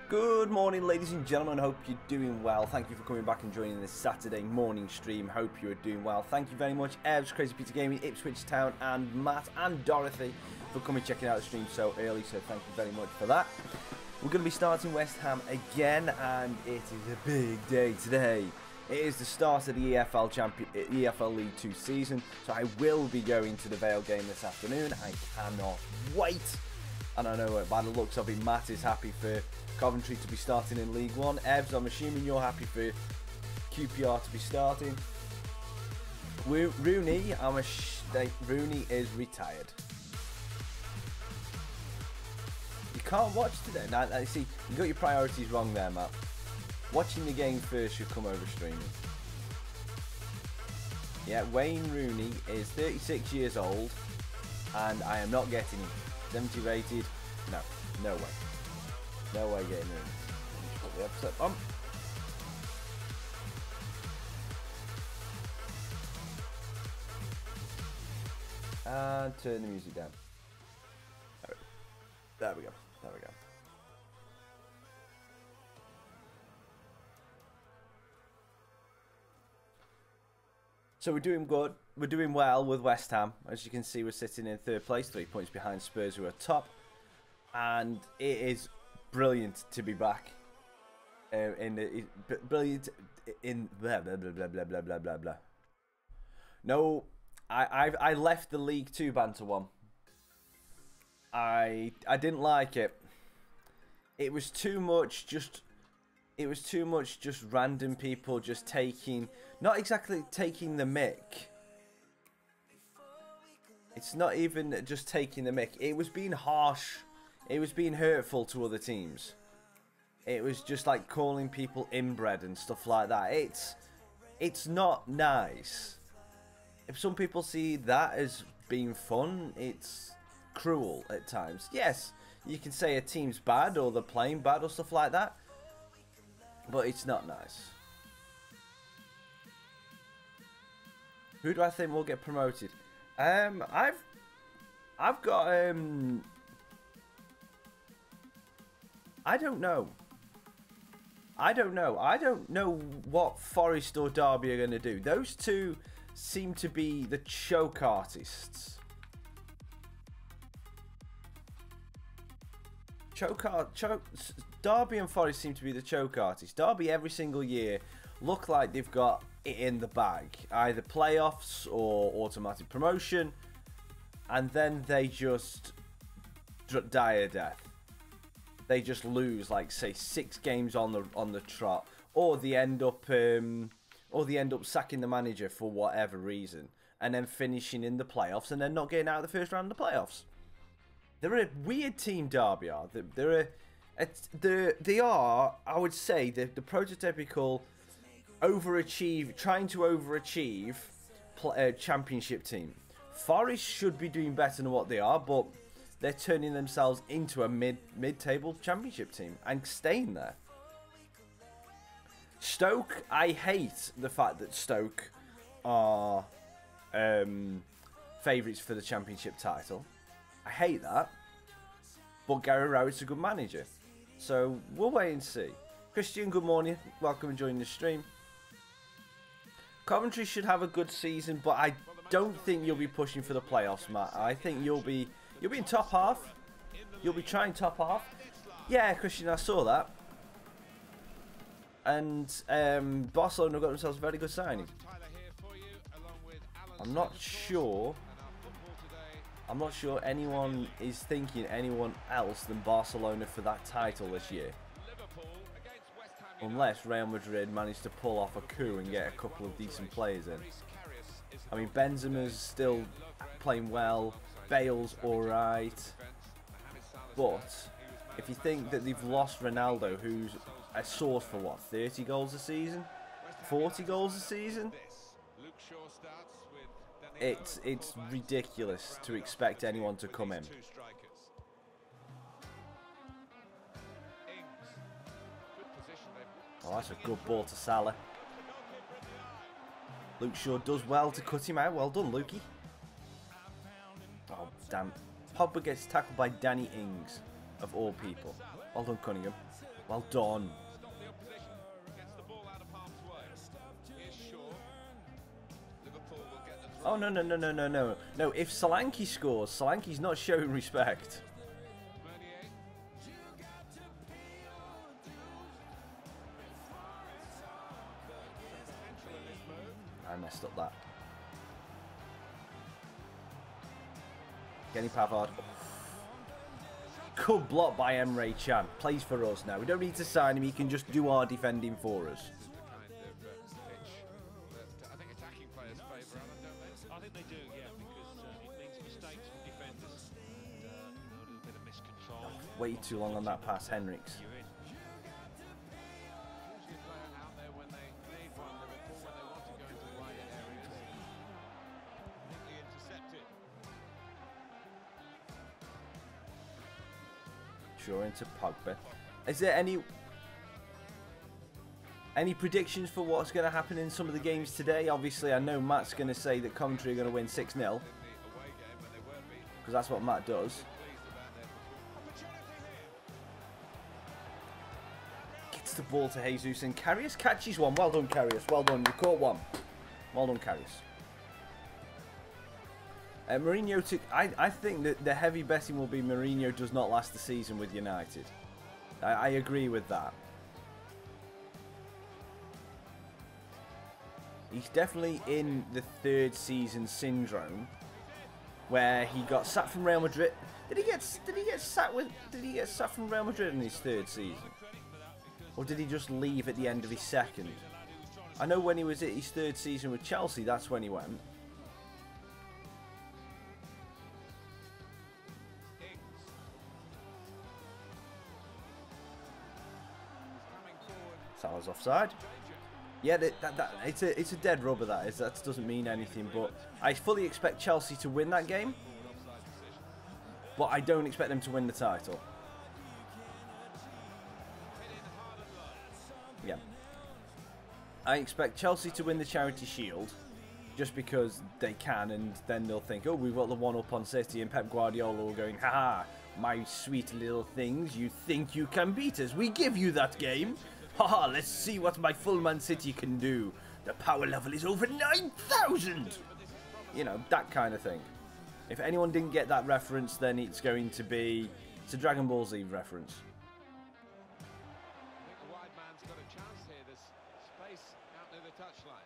Good morning, ladies and gentlemen. Hope you're doing well. Thank you for coming back and joining this Saturday morning stream. Hope you are doing well. Thank you very much, Evs, Crazy Pizza Gaming, Ipswich Town, and Matt and Dorothy for coming checking out the stream so early. So thank you very much for that. We're going to be starting West Ham again, and it is a big day today. It is the start of the EFL League 2 season, so I will be going to the Vale game this afternoon. I cannot wait. And I know by the looks of it, Matt is happy for Coventry to be starting in League 1. Evs, I'm assuming you're happy for QPR to be starting. Rooney, Rooney is retired. You can't watch today. Now, see, you got your priorities wrong there, Matt. Watching the game first should come over streaming. Yeah, Wayne Rooney is 36 years old, and I am not getting him. 70 rated. No, no way. No way getting Rooney. Let me just put the episode on. And turn the music down. There we go. There we go. So we're doing good. We're doing well with West Ham. As you can see, we're sitting in third place, 3 points behind Spurs, who are top. And it is brilliant to be back. Brilliant in blah blah blah blah blah blah blah blah blah. No, I left the League 2 banter one. I didn't like it. It was too much just random people just taking, not exactly taking the mick. It's not even just taking the mick. It was being harsh. It was being hurtful to other teams. It was just like calling people inbred and stuff like that. It's not nice. If some people see that as being fun, it's cruel at times. Yes, you can say a team's bad or they're playing bad or stuff like that, but it's not nice. Who do I think will get promoted? I've got I don't know. I don't know what Forest or Derby are going to do. Those two seem to be the choke artists. Derby and Forest seem to be the choke artists. Derby every single year look like they've got it in the bag. Either playoffs or automatic promotion. And then they just die a death. They just lose, like, say, 6 games on the trot, or they end up sacking the manager for whatever reason, and then finishing in the playoffs, and then not getting out of the first round of the playoffs. They're a weird team, Derby are. They are, I would say, the prototypical trying to overachieve championship team. Forest should be doing better than what they are, but they're turning themselves into a mid-table championship team and staying there. Stoke, I hate the fact that Stoke are favourites for the championship title. I hate that. But Gary Rowett's a good manager. So we'll wait and see. Christian, good morning. Welcome and joining the stream. Coventry should have a good season, but I don't think you'll be pushing for the playoffs, Matt. I think you'll be in top half. You'll be trying top half. Yeah, Christian, I saw that. And Barcelona got themselves a very good signing. I'm not sure anyone is thinking anyone else than Barcelona for that title this year. Unless Real Madrid managed to pull off a coup and get a couple of decent players in. I mean, Benzema's still playing well. Bale's alright. But if you think that they've lost Ronaldo, who's a source for what, 30 goals a season? 40 goals a season? It's ridiculous to expect anyone to come in. Oh, that's a good ball to Salah. Luke Shaw does well to cut him out. Well done, Lukey. Oh, damn. Pogba gets tackled by Danny Ings, of all people. Well done, Cunningham. Well done. Stop the opposition. Gets the ball out of harm's way. Here's Shaw. Liverpool will get the throw. Oh, no, no, no, no, no, no. No, if Solanke scores, Solanke's not showing respect. Meunier. Central in this move. I messed up that. Kenny Pavard. Good block by Emre Can. Plays for us now. We don't need to sign him. He can just do our defending for us. The kind of pitch that I think attacking players favour, Alan, don't they? I think they do, yeah, because it means mistakes from defenders and you know, a little bit of miscontrol. Way too long on that pass, Henriks. You're in. Usually a player out there when they need one, Liverpool, when they want to go into wider areas. Neatly intercepted. Sure, into Pogba. Is there any predictions for what's going to happen in some of the games today? Obviously, I know Matt's going to say that Coventry are going to win 6-0. In the away game when they were beaten, Because that's what Matt does. pleased about their opportunity here. Gets the ball to Jesus and Karius catches one. Well done, Karius. Well done. You caught one. Well done, Karius. Mourinho took... I think that the heavy betting will be Mourinho does not last the season with United. I agree with that. He's definitely in the third season syndrome, where he got sacked from Real Madrid. Did he get sacked from Real Madrid in his third season, or did he just leave at the end of his second? I know when he was at his third season with Chelsea, that's when he went. Salah's offside. Yeah, it's a dead rubber, that is. That doesn't mean anything, but I fully expect Chelsea to win that game, but I don't expect them to win the title. Yeah. I expect Chelsea to win the Charity Shield, just because they can, and then they'll think, oh, we've got the one-up on City, and Pep Guardiola will going, haha, my sweet little things, you think you can beat us? We give you that game. Haha, let's see what my full Man City can do. The power level is over 9,000! You know, that kind of thing. If anyone didn't get that reference, then it's going to be... It's a Dragon Ball Z reference. I think the wide man's got a chance here. There's space out near the touchline.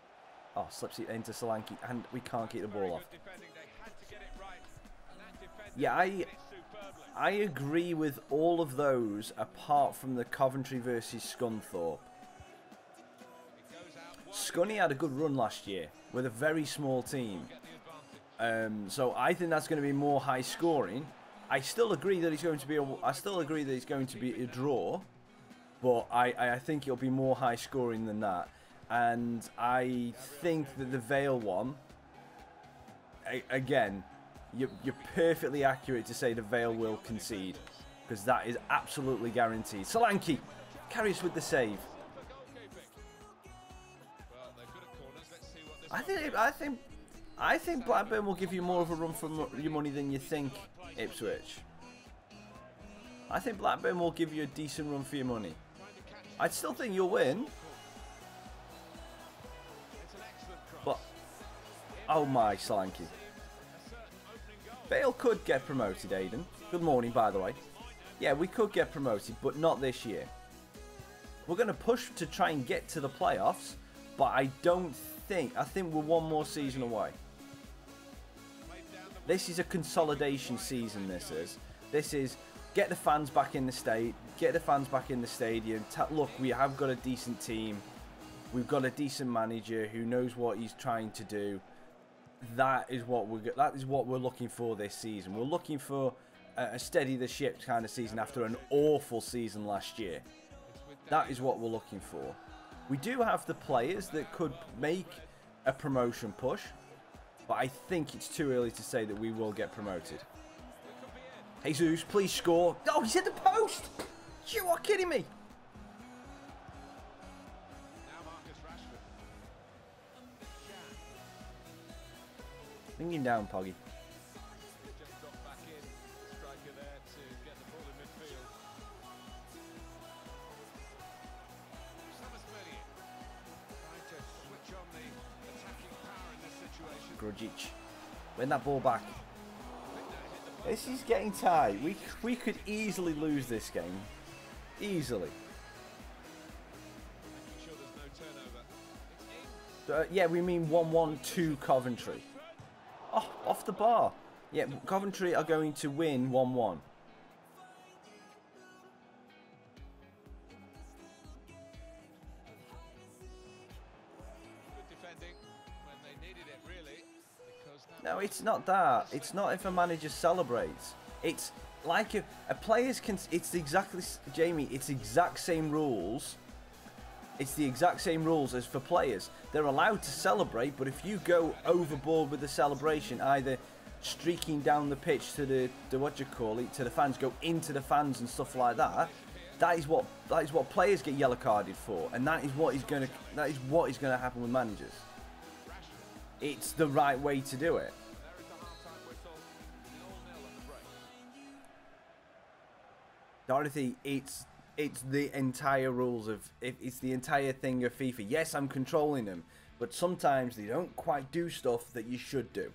Oh, slips it into Solanke, and we can't keep the ball off. Good defending. They had to get it right. And that defender Yeah, did it superbly. I agree with all of those, apart from the Coventry versus Scunthorpe. It goes out wide. Scunny had a good run last year with a very small team. Get the advantage. So I think that's going to be more high scoring. I still agree that it's going to be a draw, but I think it'll be more high scoring than that. And I think that the Vale one, again, you're perfectly accurate to say the Vale will concede, because that is absolutely guaranteed. Solanke carries with the save. Well, they're good at corners. Let's see what this I think Blackburn will give you more of a run for your money than you think, Ipswich. I think Blackburn will give you a decent run for your money. I still think you'll win, It's an excellent cross. but oh my, Solanke. Vale could get promoted, Aidan. Good morning, by the way. Yeah, we could get promoted, but not this year. We're going to push to try and get to the playoffs, but I think we're one more season away. This is a consolidation season, this is get the fans back in the stadium. Look, we have got a decent team. We've got a decent manager who knows what he's trying to do. That is what we're looking for this season. We're looking for a steady the ship kind of season after an awful season last year. That is what we're looking for. We do have the players that could make a promotion push, but I think it's too early to say that we will get promoted. Jesus, please score. Oh, he's hit the post! You are kidding me! Now Marcus Rashford. Bring him down, Poggy. Just dropped back in. Striker there to get the ball in midfield. Grujic. Win that ball back. This is getting tight. We could easily lose this game. Easily. Sure there's no turnover. Yeah, we mean 1-1 to Coventry. Oh, off the bar. Yeah, Coventry are going to win 1-1. Good defending when they needed it, really. Because No, it's not that. It's not if a manager celebrates. It's like if a players can. It's exactly, Jamie. It's exact same rules. It's the exact same rules as for players. They're allowed to celebrate, but if you go overboard with the celebration, either streaking down the pitch to the what you call it, to the fans, go into the fans and stuff like that, that is what players get yellow carded for, and that is what is going to happen with managers. It's the right way to do it. there is the half-time whistle. 0-0 at the break. Dorothy, it's the entire rules of, it's the entire thing of FIFA. Yes, I'm controlling them, but sometimes they don't quite do stuff that you should do.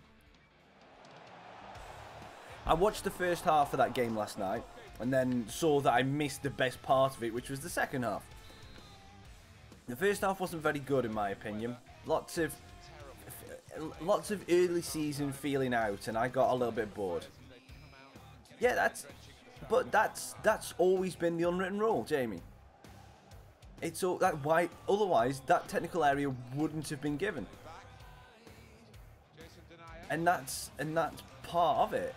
I watched the first half of that game last night and then saw that I missed the best part of it, which was the second half. The first half wasn't very good in my opinion. Lots of early season feeling out, and I got a little bit bored. Yeah, that's always been the unwritten rule, Jamie. It's all that why otherwise that technical area wouldn't have been given, and that's part of it.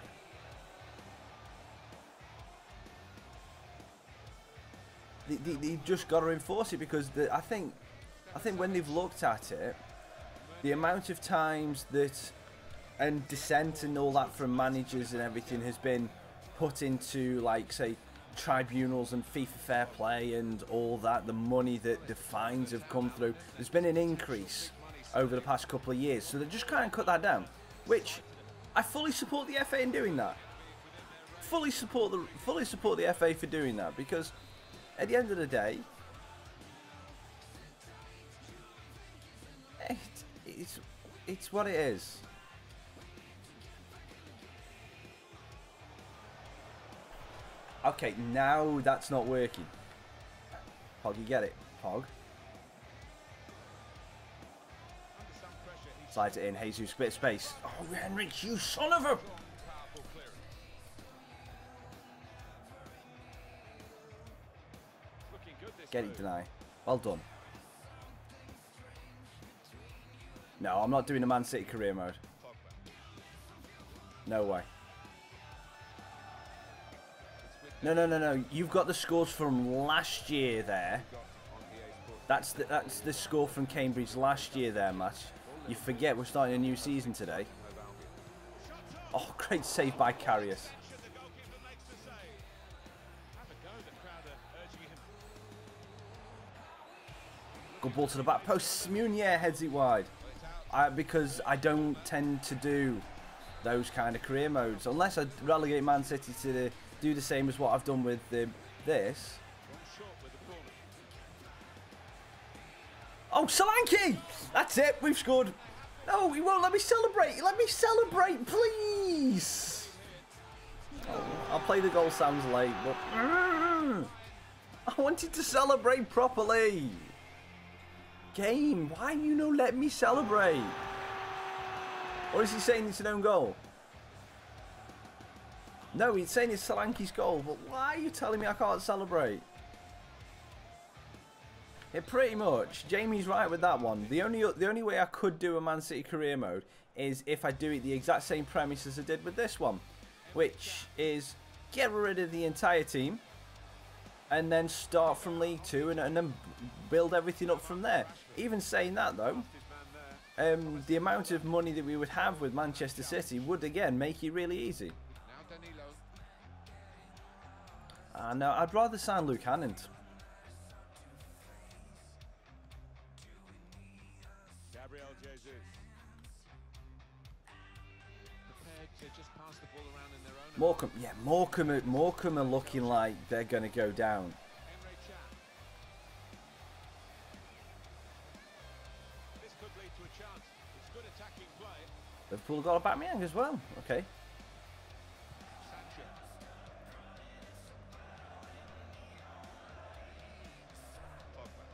They just got to enforce it, because I think when they've looked at it, the amount of times that and dissent and all that from managers and everything has been put into, like, say, tribunals and FIFA Fair Play and all that, the money that the fines have come through, there's been an increase over the past couple of years, so they just kind of cut that down, which I fully support the FA in doing that. Fully support the FA for doing that, because at the end of the day, it's what it is. Okay, now that's not working. Pog, you get it, Pog. Slides it in, Jesus, bit of space. Oh, Henrik, you son of a... Get it, deny. Well done. No, I'm not doing a Man City career mode. No way. No. You've got the scores from last year there. That's the score from Cambridge last year there, Matt. You forget we're starting a new season today. Oh, great save by Karius. Good ball to the back post. Munier heads it wide. Because I don't tend to do those kind of career modes unless I relegate Man City to do the same as what I've done with this. Oh, Solanke! That's it. We've scored. No, he won't let me celebrate. Let me celebrate, please. Oh, I'll play the goal sounds late, but I wanted to celebrate properly. Game, why you no let me celebrate? Or is he saying it's an own goal? No, he's saying it's Solanke's goal, but why are you telling me I can't celebrate? Yeah, pretty much. Jamie's right with that one. The only way I could do a Man City career mode is if I do it the exact same premise as I did with this one, which is get rid of the entire team and then start from League 2 and then build everything up from there. Even saying that though, the amount of money that we would have with Manchester City would again make it really easy. No, I'd rather sign Luke Hannant. Morecambe, yeah, Morecambe are looking like they're going to go down. good attacking play. Liverpool got a Aubameyang as well. Okay. Sancho. Pogba.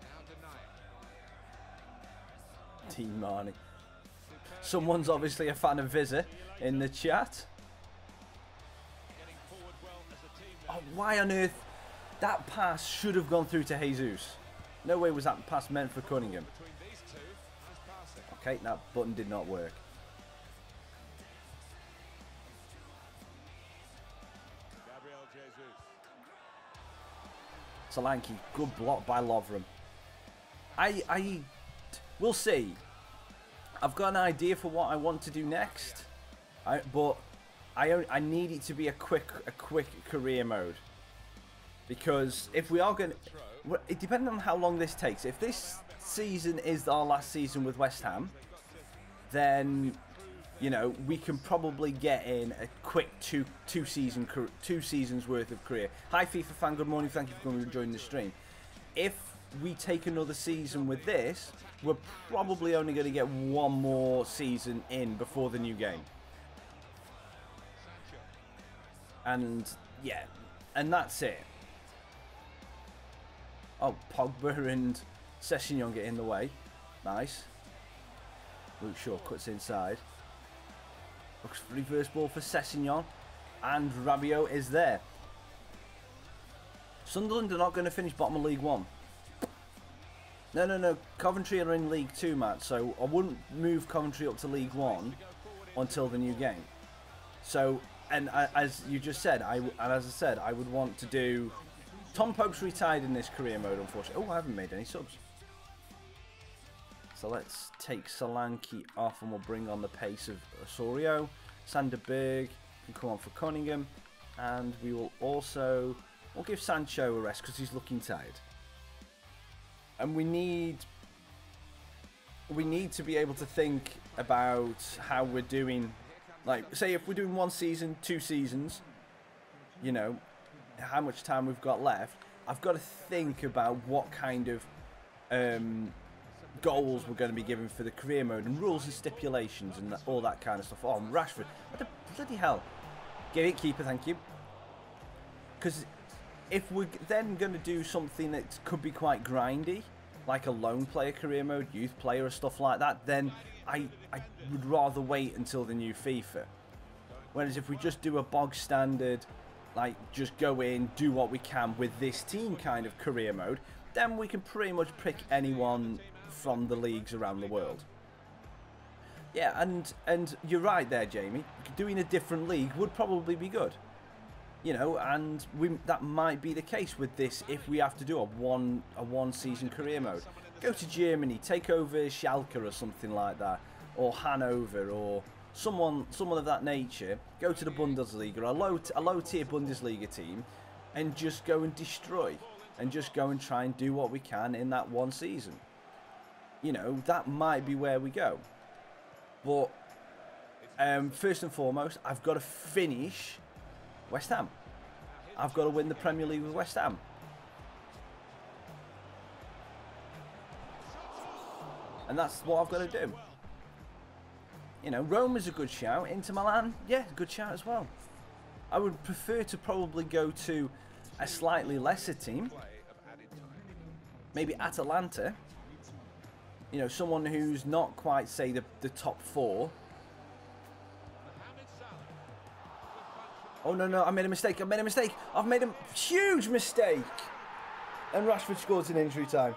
Now denied. Team Marnie. Someone's obviously a fan of Visa in the chat. Getting forward well as a team. Oh, why on earth? That pass should have gone through to Jesus. No way was that pass meant for Cunningham. Between these two, nice passing. Okay, that button did not work. Gabriel Jesus. Solanke, good block by Lovren. We'll see. I've got an idea for what I want to do next, but I need it to be a quick career mode, because if we are going to, it depends on how long this takes. If this season is our last season with West Ham, then you know we can probably get in a quick two seasons worth of career. Hi FIFA fan, good morning, thank you for coming and joining the stream. If we take another season with this, we're probably only going to get one more season in before the new game. And yeah, and that's it. Oh, Pogba and Sessegnon get in the way. Nice. Luke Shaw cuts inside. Looks for reverse ball for Sessegnon. And Rabiot is there. Sunderland are not going to finish bottom of League One. No. Coventry are in League 2, Matt. So I wouldn't move Coventry up to League 1 until the new game. So, and as you just said, I would want to do... Tom Pope's retired in this career mode, unfortunately. Oh, I haven't made any subs. So let's take Solanke off and we'll bring on the pace of Osorio. Sander Berg can come on for Cunningham. And we will also... We'll give Sancho a rest because he's looking tired. And we need to be able to think about how we're doing. Like, say if we're doing 1 season, 2 seasons, you know, how much time we've got left. I've got to think about what kind of goals we're going to be given for the career mode and rules and stipulations and all that kind of stuff. Oh, Rashford, what the bloody hell? Give it, keeper, thank you. Because if we're then going to do something that could be quite grindy, like a lone player career mode, youth player or stuff like that, then I would rather wait until the new FIFA. Whereas if we just do a bog standard, like just go in, do what we can with this team kind of career mode, then we can pretty much pick anyone from the leagues around the world. Yeah, and you're right there, Jamie. Doing a different league would probably be good. You know, and that might be the case with this if we have to do a one season career mode. Go to Germany, take over Schalke or something like that, or Hanover or someone of that nature. Go to the Bundesliga, a low tier Bundesliga team, and just go and destroy, and just go and try and do what we can in that 1 season. You know, that might be where we go. But first and foremost, I've got to finish West Ham. I've got to win the Premier League with West Ham. And that's what I've got to do. You know, Rome is a good shout. Inter Milan, yeah, good shout as well. I would prefer to probably go to a slightly lesser team. Maybe Atalanta. You know, someone who's not quite, say, the top 4. Oh, no, I made a mistake. I've made a huge mistake. And Rashford scores in injury time.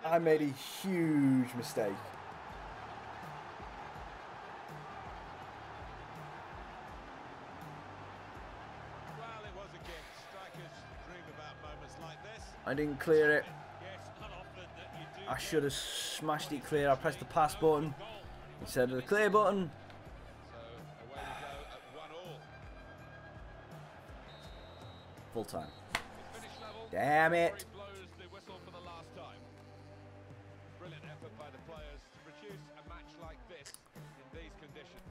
I made a huge mistake. Well, it was a gift. Strikers dream about moments like this. I didn't clear it. Yes, not often that you do. I should have smashed it clear. I pressed the pass button instead of the clear button. Full time. Damn it. Brilliant effort by the players to produce a match like this in these conditions.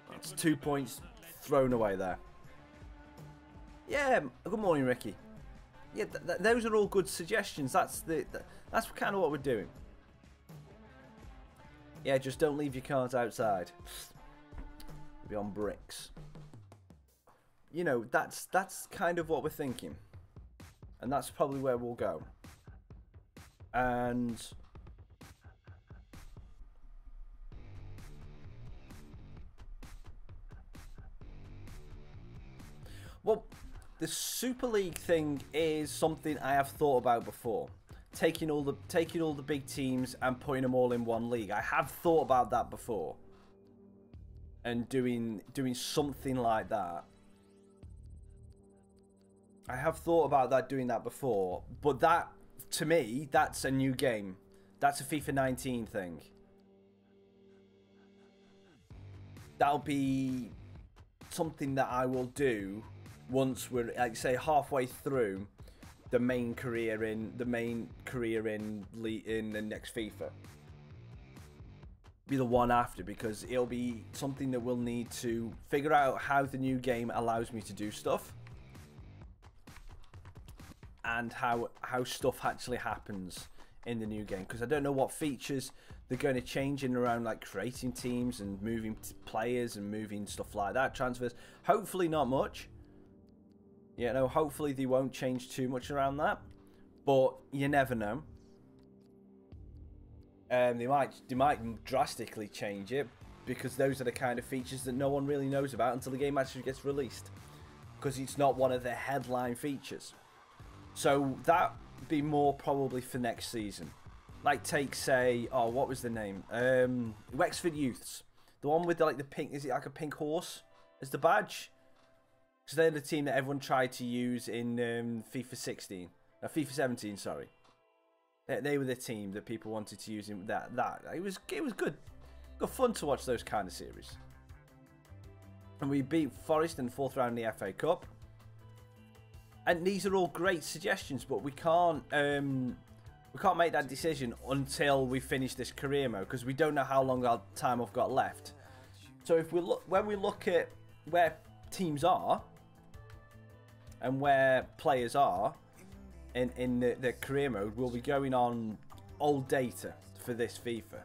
That's 2 points thrown away there. Yeah, good morning, Ricky. Yeah, those are all good suggestions. That's kind of what we're doing. Yeah, just don't leave your cards outside. Be on bricks. You know, that's kind of what we're thinking, and that's probably where we'll go. And well, the Super League thing is something I have thought about before. Taking all the big teams and putting them all in one league. I have thought about that before. And doing something like that. I have thought about that, doing that before, but that, to me, that's a new game. That's a FIFA 19 thing. That'll be something that I will do once we're, like, say, halfway through the main career in the next FIFA. Be the one after, because it'll be something that we'll need to figure out how the new game allows me to do stuff. And how stuff actually happens in the new game, because I don't know what features they're going to change in around, like creating teams and moving players and moving stuff like that, transfers. Hopefully not much. You know, hopefully they won't change too much around that, but you never know. They might drastically change it, because those are the kind of features that no one really knows about until the game actually gets released, because it's not one of the headline features. So that'd be more probably for next season. Like, take, say, oh, what was the name? Wexford Youths, the one with the pink. Is it like a pink horse as the badge? Because they're the team that everyone tried to use in FIFA 16, FIFA 17. Sorry, they were the team that people wanted to use in that. It was good fun to watch those kind of series. And we beat Forest in the 4th round in the FA Cup. And these are all great suggestions, but we can't make that decision until we finish this career mode, because we don't know how long our time I've got left. So if we when we look at where teams are and where players are in the career mode, we'll be going on old data for this FIFA.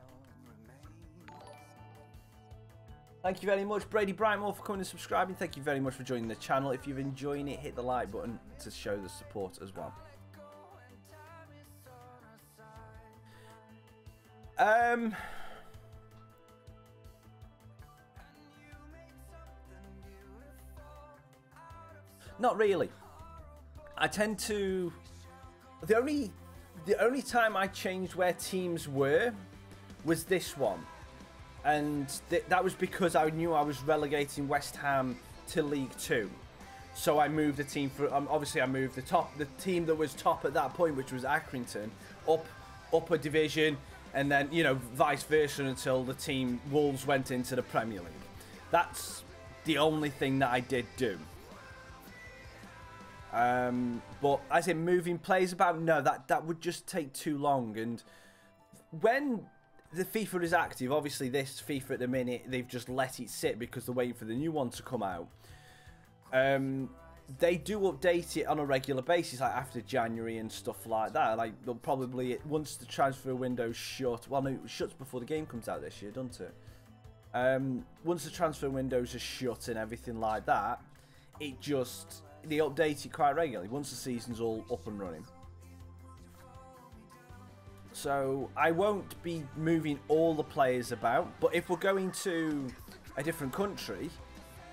Thank you very much, Brady Brightmore, for coming and subscribing. Thank you very much for joining the channel. If you're enjoying it, hit the like button to show the support as well. Not really. I tend to... The only time I changed where teams were was this one. And that was because I knew I was relegating West Ham to League 2. So I moved the team for... obviously, I moved the team that was top at that point, which was Accrington, up a division, and then, you know, vice versa until the team Wolves went into the Premier League. That's the only thing that I did do. But as in moving players about, no, that would just take too long. And when the FIFA is active, obviously this FIFA at the minute, they've just let it sit because they're waiting for the new one to come out. They do update it on a regular basis, like after January and stuff like that. Like, they'll probably, once the transfer window's shut, well, no, it shuts before the game comes out this year, doesn't it? Once the transfer windows are shut and everything like that, they update it quite regularly once the season's all up and running. So I won't be moving all the players about, but if we're going to a different country,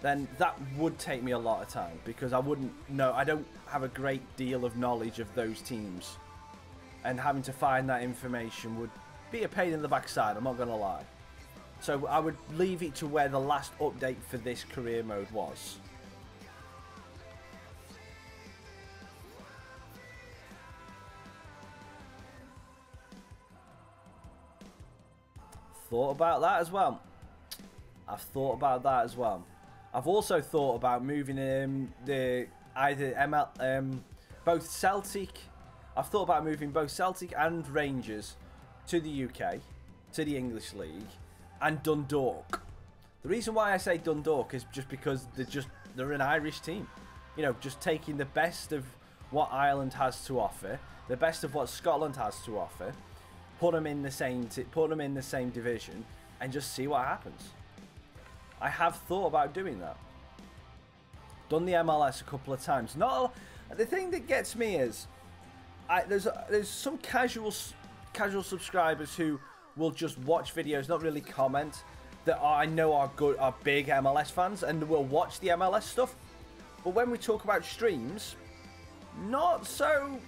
then that would take me a lot of time, because I wouldn't know. I don't have a great deal of knowledge of those teams, and having to find that information would be a pain in the backside, I'm not going to lie. So I would leave it to where the last update for this career mode was. Thought about that as well. I've thought about that as well. I've also thought about moving both Celtic. I've thought about moving both Celtic and Rangers to the UK, to the English League, and Dundalk. The reason why I say Dundalk is just because they're an Irish team. You know, just taking the best of what Ireland has to offer, the best of what Scotland has to offer, put them in the same division, and just see what happens. I have thought about doing that. Done the MLS a couple of times. The thing that gets me is there's some casual subscribers who will just watch videos, not really comment, that I know are big MLS fans and will watch the MLS stuff. But when we talk about streams, not so.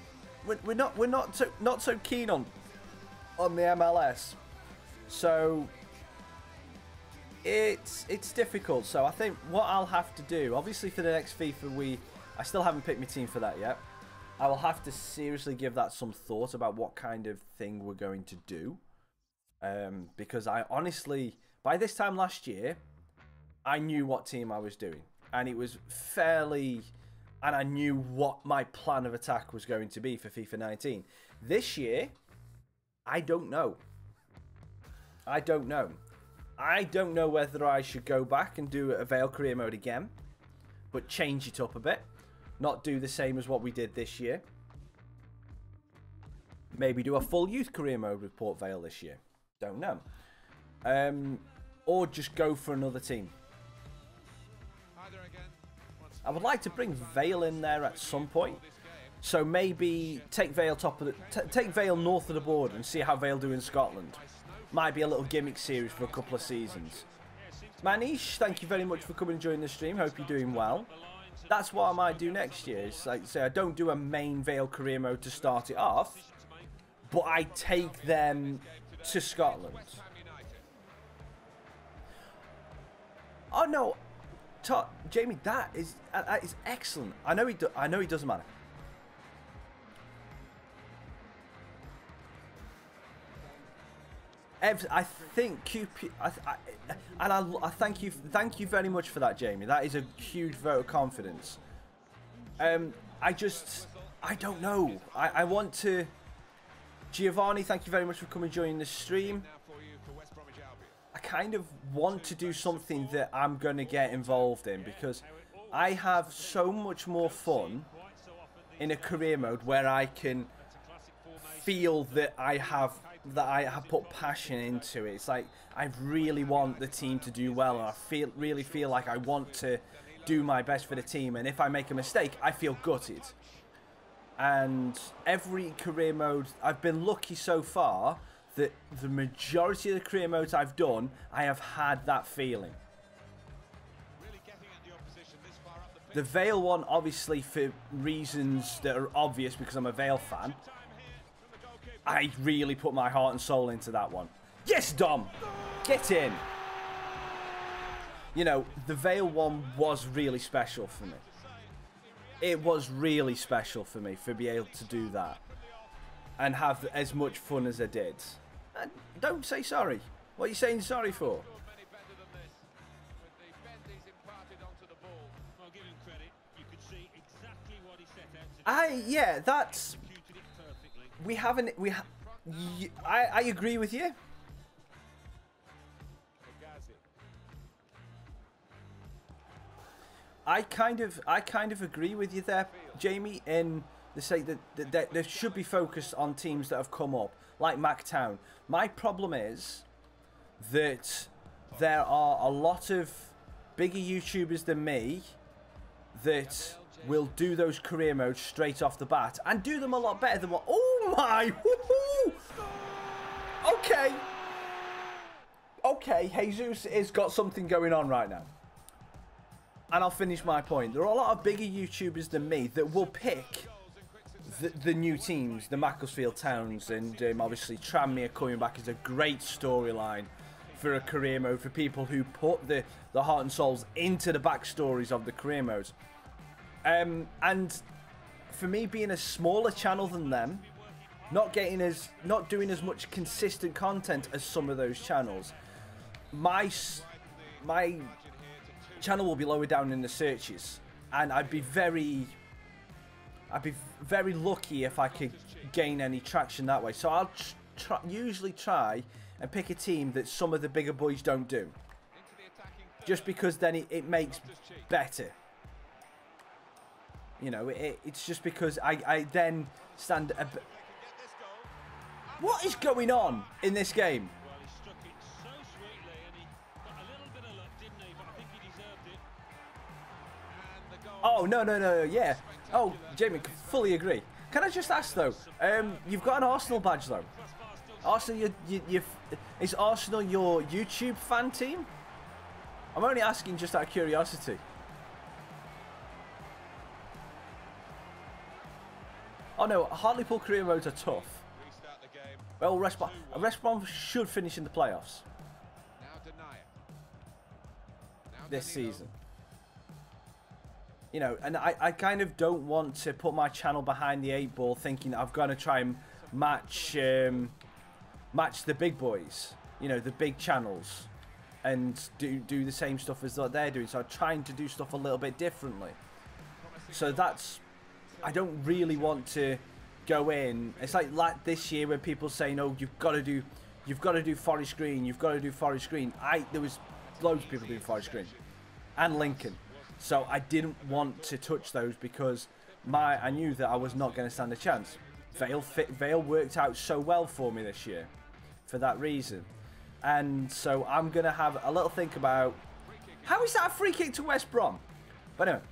We're not so keen on the MLS. So it's difficult. So I think what I'll have to do, obviously for the next FIFA, I still haven't picked my team for that yet. I will have to seriously give that some thought about what kind of thing we're going to do. Because I honestly, by this time last year, I knew what team I was doing. And it was and I knew what my plan of attack was going to be for FIFA 19. This year, I don't know. I don't know whether I should go back and do a Vale career mode again, but change it up a bit. Not do the same as what we did this year. Maybe do a full youth career mode with Port Vale this year. Don't know. Or just go for another team. I would like to bring Vale in there at some point. So maybe take Vale take Vale north of the border and see how Vale do in Scotland. Might be a little gimmick series for a couple of seasons. Manish, thank you very much for coming and joining the stream. Hope you're doing well. That's what I might do next year. It's like, say, I don't do a main Vale career mode to start it off, but I take them to Scotland. Oh no, Jamie, that is excellent. I know it doesn't matter. I think QP, I thank you very much for that, Jamie. That is a huge vote of confidence. I don't know. I want to. Giovanni, thank you very much for coming and joining the stream. I kind of want to do something that I'm going to get involved in because I have so much more fun in a career mode where I can feel that I have put passion into it. It's like I really want the team to do well, and I really feel like I want to do my best for the team, and if I make a mistake, I feel gutted. And every career mode, I've been lucky so far that the majority of the career modes I've done, I have had that feeling. The Vale one, obviously for reasons that are obvious because I'm a Vale fan, I really put my heart and soul into that one. Yes, Dom! Get in! You know, the Vale one was really special for me. It was really special for me to be able to do that and have as much fun as I did. And don't say sorry. What are you saying sorry for? Yeah, that's... I agree with you. I kind of agree with you there, Jamie, in the say that there should be focused on teams that have come up, like MacTown. My problem is that there are a lot of bigger YouTubers than me that will do those career modes straight off the bat and do them a lot better than what... Oh my! Okay. Okay, Jesus has got something going on right now. And I'll finish my point. There are a lot of bigger YouTubers than me that will pick the new teams, the Macclesfield Towns, and obviously Tranmere coming back is a great storyline for a career mode for people who put the heart and souls into the backstories of the career modes. And for me, being a smaller channel than them, not doing as much consistent content as some of those channels, my channel will be lower down in the searches, and I'd be very lucky if I could gain any traction that way. So I'll usually try and pick a team that some of the bigger boys don't do, just because then it makes better. You know, it's just because I then stand a bit... What is going on in this game? Well, he struck it so sweetly and he got a little bit of luck, didn't he? But I think he deserved it. And the goal. Oh, no, yeah. Oh, Jamie, fully agree. Can I just ask, though, you've got an Arsenal badge, though. Arsenal, is Arsenal your YouTube fan team? I'm only asking just out of curiosity. Oh no, Hartlepool career modes are tough. Restart the game. Well, Respawn should finish in the playoffs Now deny it. Now this Danilo. season. You know, and I kind of don't want to put my channel behind the 8 ball thinking I've got to try and match match the big boys, you know, the big channels, and do the same stuff as what they're doing. So I'm trying to do stuff a little bit differently. So that's, I don't really want to go in. It's like this year when people say, no, you've got to do Forest Green, you've got to do Forest Green. There was loads of people doing Forest Green and Lincoln. So I didn't want to touch those because I knew that I was not going to stand a chance. Vale worked out so well for me this year for that reason. And so I'm going to have a little think about, how is that a free kick to West Brom? But anyway,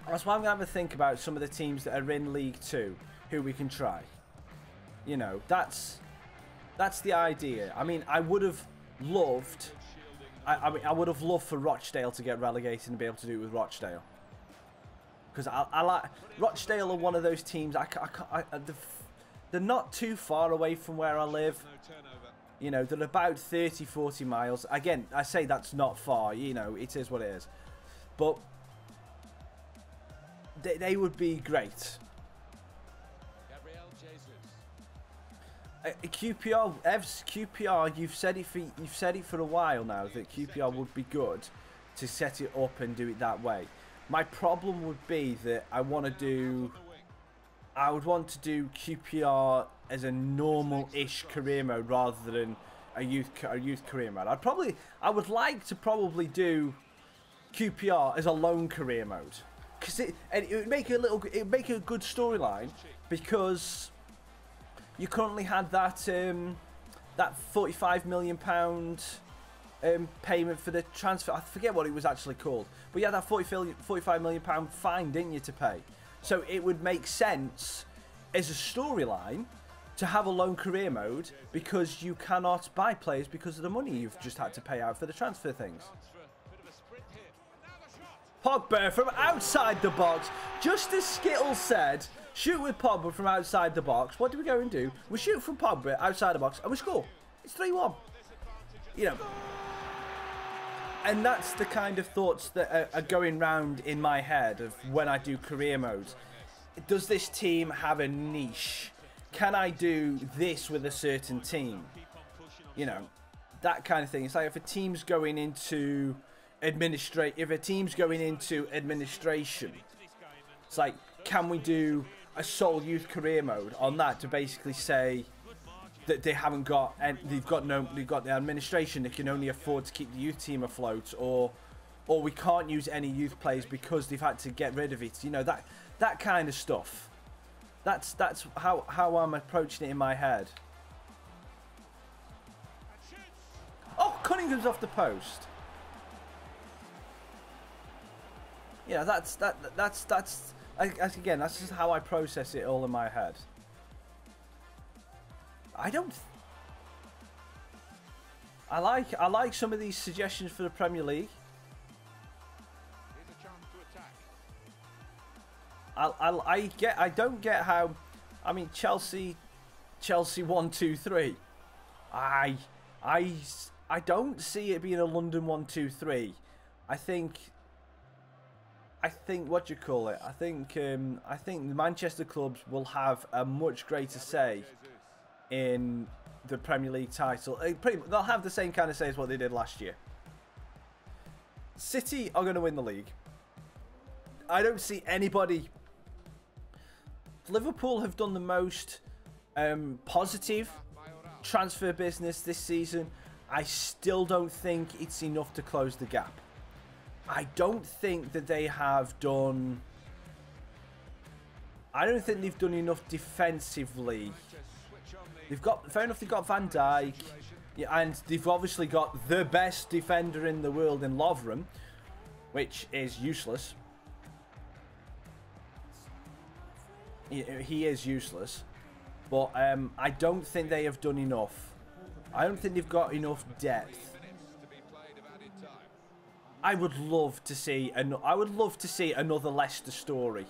that's why I'm going to have a think about some of the teams that are in League 2 who we can try. You know, that's the idea. I mean, I would have loved... I would have loved for Rochdale to get relegated and be able to do it with Rochdale. Because I like... Rochdale are one of those teams, they're not too far away from where I live. You know, they're about 30, 40 miles. Again, I say that's not far, you know, it is what it is. But they would be great. QPR, Evs, QPR, you've said it for a while now that QPR would be good to set it up and do it that way. My problem would be that I would want to do QPR as a normal-ish career mode rather than a youth career mode. I would like to probably do QPR as a lone career mode, because it would make a good storyline, because you currently had that £45 million payment for the transfer. I forget what it was actually called, but you had that £45 million fine, didn't you, to pay? So it would make sense as a storyline to have a lone career mode, because you cannot buy players because of the money you've just had to pay out for the transfer things. Pogba from outside the box, just as Skittles said. Shoot with Pogba from outside the box. What do we go and do? We shoot from Pogba outside the box and we score. It's 3-1. You know. And that's the kind of thoughts that are going round in my head of when I do career modes. Does this team have a niche? Can I do this with a certain team? You know, that kind of thing. It's like if a team's going into administration, it's like, can we do a sole youth career mode on that to basically say that they haven't got, and they've got the administration, they can only afford to keep the youth team afloat, or we can't use any youth players because they've had to get rid of it. You know, that kind of stuff. That's how I'm approaching it in my head. Oh, Cunningham's off the post. Yeah, that's again, that's just how I process it all in my head. I like some of these suggestions for the Premier League. Here's a chance to attack. I don't get how, I mean, Chelsea 1-2-3. I don't see it being a London 1-2-3. I think what you call it. I think the Manchester clubs will have a much greater say in the Premier League title. They'll have the same kind of say as what they did last year. City are going to win the league. I don't see anybody. Liverpool have done the most positive transfer business this season. I still don't think it's enough to close the gap. I don't think that they have done I don't think they've done enough defensively. They've got, fair enough, they've got Van Dijk, yeah, and they've obviously got the best defender in the world in Lovren, which is useless. He is useless, but I don't think they have done enough. I don't think they've got enough depth. I would love to see another Leicester story.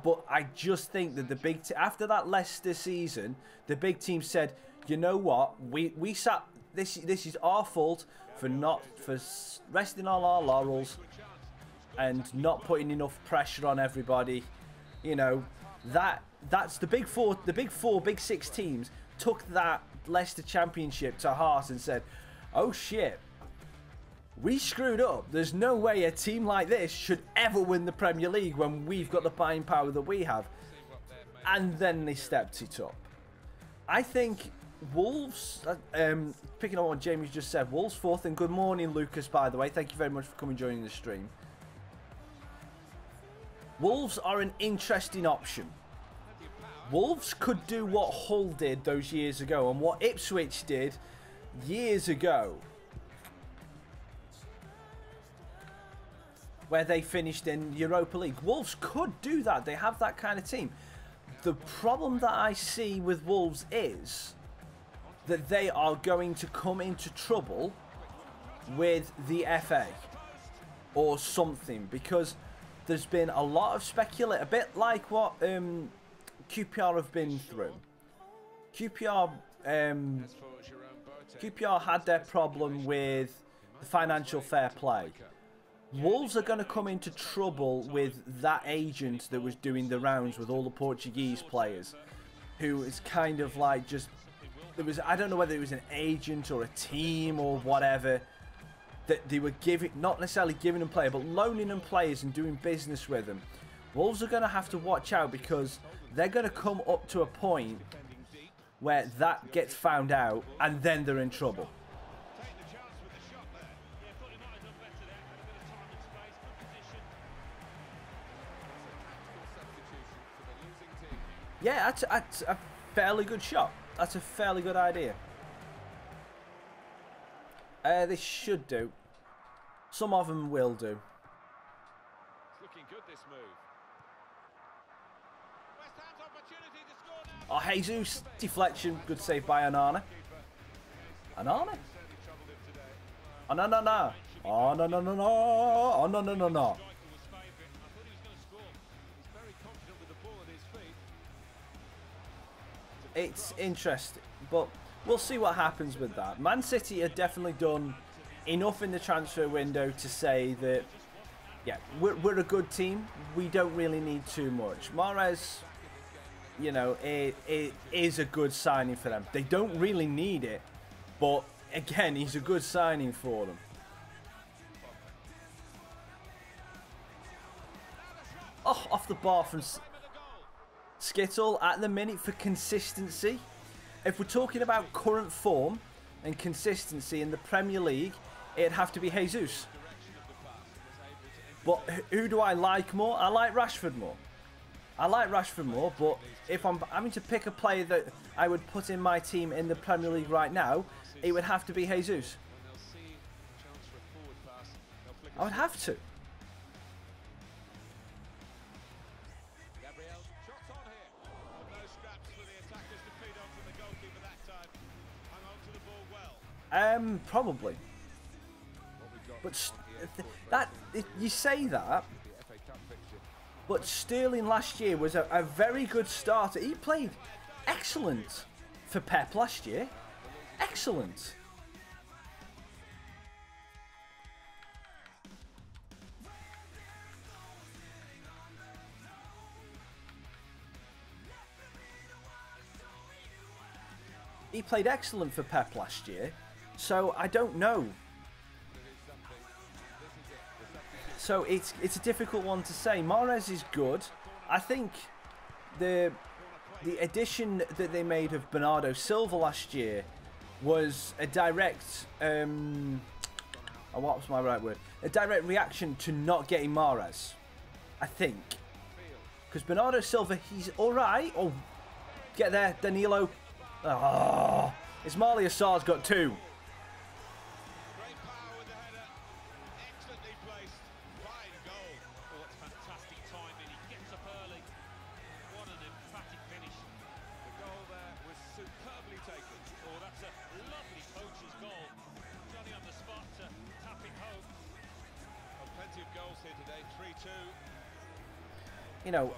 But I just think that the big after that Leicester season, the big team said, you know what, we sat this is our fault for resting on our laurels and not putting enough pressure on everybody. You know, that's the big four, big six teams took that Leicester Championship to heart and said, oh shit, we screwed up. There's no way a team like this should ever win the Premier League when we've got the buying power that we have. And then they stepped it up. I think Wolves, picking on what Jamie's just said, Wolves fourth, and good morning, Lucas, by the way. Thank you very much for coming and joining the stream. Wolves are an interesting option. Wolves could do what Hull did those years ago and what Ipswich did years ago, where they finished in Europa League. Wolves could do that. They have that kind of team. The problem that I see with Wolves is that they are going to come into trouble with the FA or something, because there's been a lot of speculation, a bit like what QPR have been through. QPR had their problem with the financial fair play. Wolves are going to come into trouble with that agent that was doing the rounds with all the Portuguese players, who is kind of like just, I don't know whether it was an agent or a team or whatever, that they were giving, not necessarily giving them players, but loaning them players and doing business with them. Wolves are going to have to watch out, because they're going to come up to a point where that gets found out and then they're in trouble. Yeah, that's a fairly good shot. That's a fairly good idea. They should do. Some of them will do. It's looking good, this move. West Ham's opportunity to score now. Oh, Jesus, deflection. Good save by Anana. Anana? Oh, no, no, no. Oh, no, no, no, no. Oh, no, no, no, no. It's interesting, but we'll see what happens with that. Man City have definitely done enough in the transfer window to say that, yeah, we're a good team. We don't really need too much. Mahrez, you know, it is a good signing for them. They don't really need it, but again, he's a good signing for them. Oh, off the bar from Skittle at the minute for consistency. If we're talking about current form and consistency in the Premier League, it'd have to be Jesus. But who do I like more? I like Rashford more. I like Rashford more, but if I'm having to pick a player that I would put in my team in the Premier League right now, it would have to be Jesus. I would have to. Probably. But you say that, but Sterling last year was a very good starter. He played excellent for Pep last year. Excellent. He played excellent for Pep last year. So I don't know. So it's a difficult one to say. Mahrez is good. I think the addition that they made of Bernardo Silva last year was a direct what was my right word? A direct reaction to not getting Mahrez, I think. Because Bernardo Silva, he's all right. Oh, get there, Danilo. Oh, Ismail Assar's got 2. Great power with the header. Excellently placed. Fine goal. Oh, it's fantastic timing. He gets up early. What an emphatic finish. The goal there was superbly taken. Oh, that's a lovely poacher's goal. Johnny on the spot to tap it home. Oh, plenty of goals here today. 3-2. You know,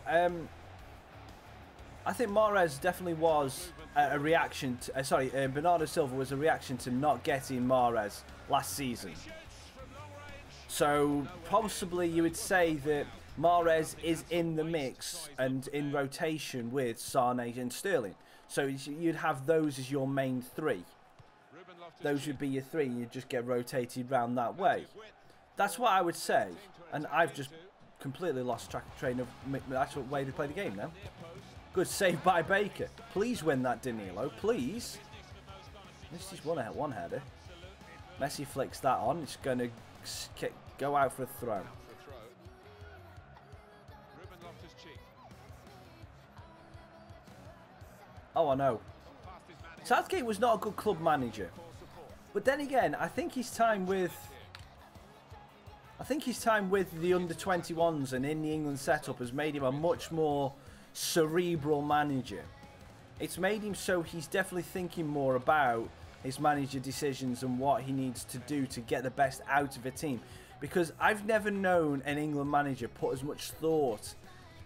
I think Mahrez definitely was a reaction to, Bernardo Silva was a reaction to not getting Mahrez last season. Shoots from long range. So possibly you would say that Mahrez is in the mix and in rotation with Sane and Sterling. So you'd have those as your main 3. Ruben Loftus Those would be your 3 and you'd just get rotated round that way. That's what I would say. And I've just completely lost train of the actual way to play the game now. Good save by Baker. Please win that, Danilo. Please. This is one header. Messi flicks that on. It's going to go out for a throw. for a throw. Ruben Loftus-Cheek. Oh, I know. Past his man. Southgate was not a good club manager. But then again, I think his time with the under-21s and in the England setup has made him a much more cerebral manager. It's made him so he's definitely thinking more about his manager decisions and what he needs to do to get the best out of a team. Because I've never known an England manager put as much thought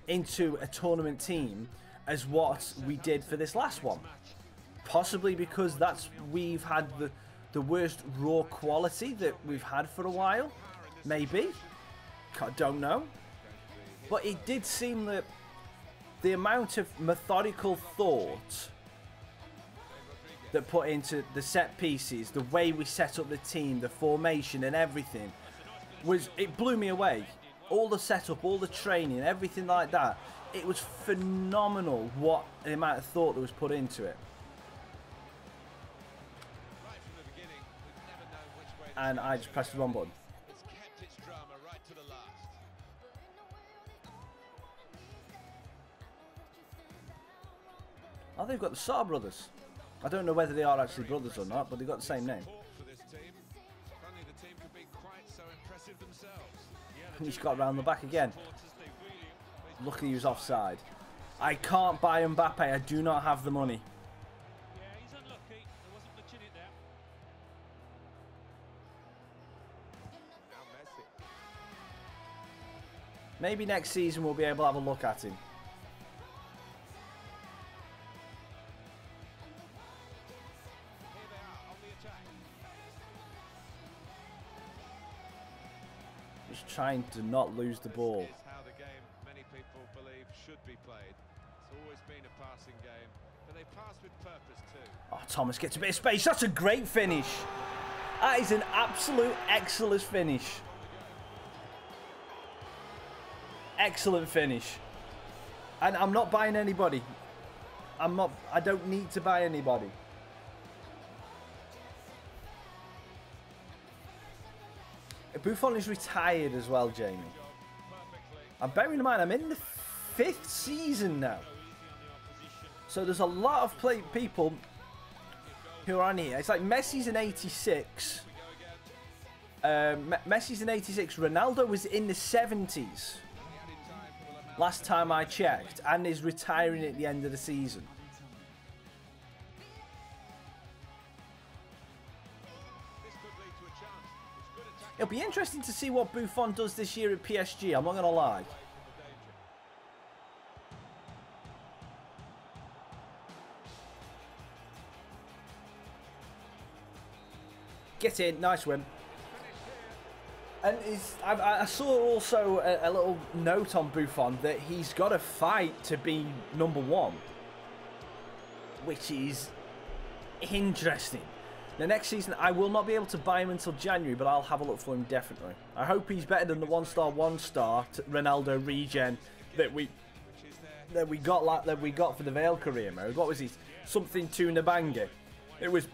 into a tournament team as what we did for this last one. Possibly because we've had the worst raw quality that we've had for a while. Maybe. Don't know. But it did seem that the amount of methodical thought that put into the set pieces, the way we set up the team, the formation and everything, it blew me away. All the setup, all the training, everything like that. It was phenomenal what the amount of thought that was put into it. Right from the beginning, we've never known which way And I just pressed the wrong button. it's kept its drama right to the last. Oh, they've got the Saar brothers. I don't know whether they are actually brothers or not, but they've got the same name. Support for this team. Finally, the team could be quite so impressive themselves. He's got round the back again. Luckily he was offside. I can't buy Mbappe. I do not have the money. Yeah, he's unlucky. There wasn't much in it there. Now Messi. Maybe next season we'll be able to have a look at him. Here they are on the attack. Just trying to not lose the ball. This is how the game, many people believe, should be played. It's always been a passing game, but they pass with purpose too. Oh, Thomas gets a bit of space. That's a great finish. That is an absolute excellent finish. Excellent finish. And I'm not buying anybody. I don't need to buy anybody. Buffon is retired as well, Jamie. I'm bearing in mind I'm in the 5th season now. So there's a lot of people who are on here. It's like Messi's in 86. Messi's in 86. Ronaldo was in the 70s. Last time I checked. And is retiring at the end of the season. It'll be interesting to see what Buffon does this year at PSG. I'm not going to lie. Get in. Nice win. And I saw also a little note on Buffon that he's got to fight to be #1. Which is interesting. The next season, I will not be able to buy him until January, but I'll have a look for him definitely. I hope he's better than the one-star Ronaldo regen that we got for the Vale career mode. What was he? Something to Nabanga. It was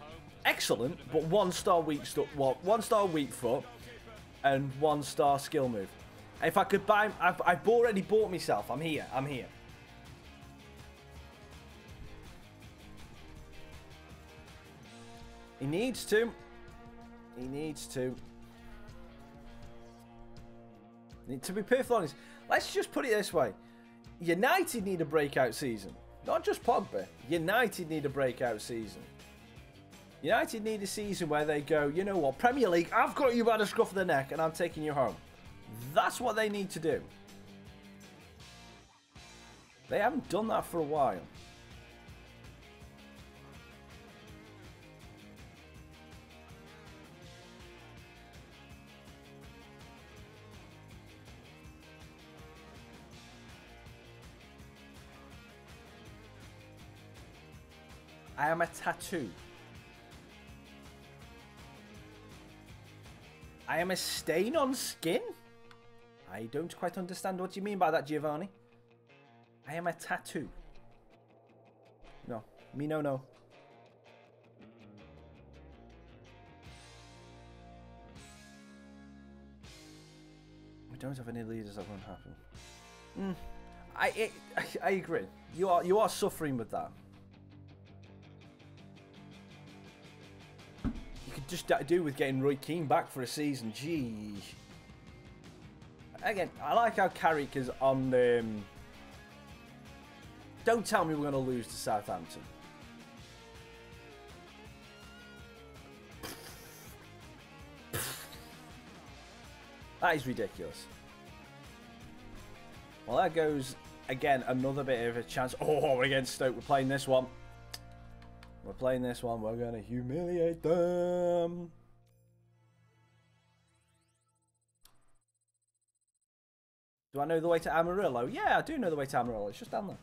excellent, but one-star weak foot and 1-star skill move. If I could buy... I've already bought myself. I'm here. I'm here. He needs to. He needs to. To be perfectly honest, let's just put it this way. United need a breakout season. Not just Pogba. United need a breakout season. United need a season where they go, you know what, Premier League, I've got you by the scruff of the neck and I'm taking you home. That's what they need to do. They haven't done that for a while. I am a tattoo. I am a stain on skin? I don't quite understand what you mean by that, Giovanni. I am a tattoo. No. Me no no. We don't have any leaders that won't happen. I agree. You are suffering with that. Just do with getting Roy Keane back for a season. Gee. Again, I like how Carrick is on. Don't tell me we're going to lose to Southampton. That is ridiculous. Well, that goes again. Another bit of a chance. Oh, we're against Stoke. We're playing this one. We're playing this one. We're going to humiliate them. Do I know the way to Amarillo? Yeah, I do know the way to Amarillo. It's just down there.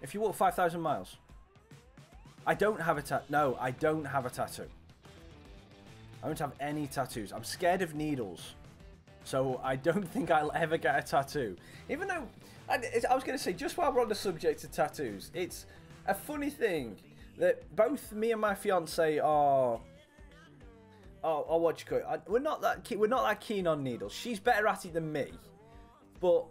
If you walk 5,000 miles. I don't have a tattoo. No, I don't have a tattoo. I don't have any tattoos. I'm scared of needles. So I don't think I'll ever get a tattoo. Even though, I was going to say, just while we're on the subject of tattoos, it's a funny thing that both me and my fiance are what you call it. We're not that keen on needles. She's better at it than me, but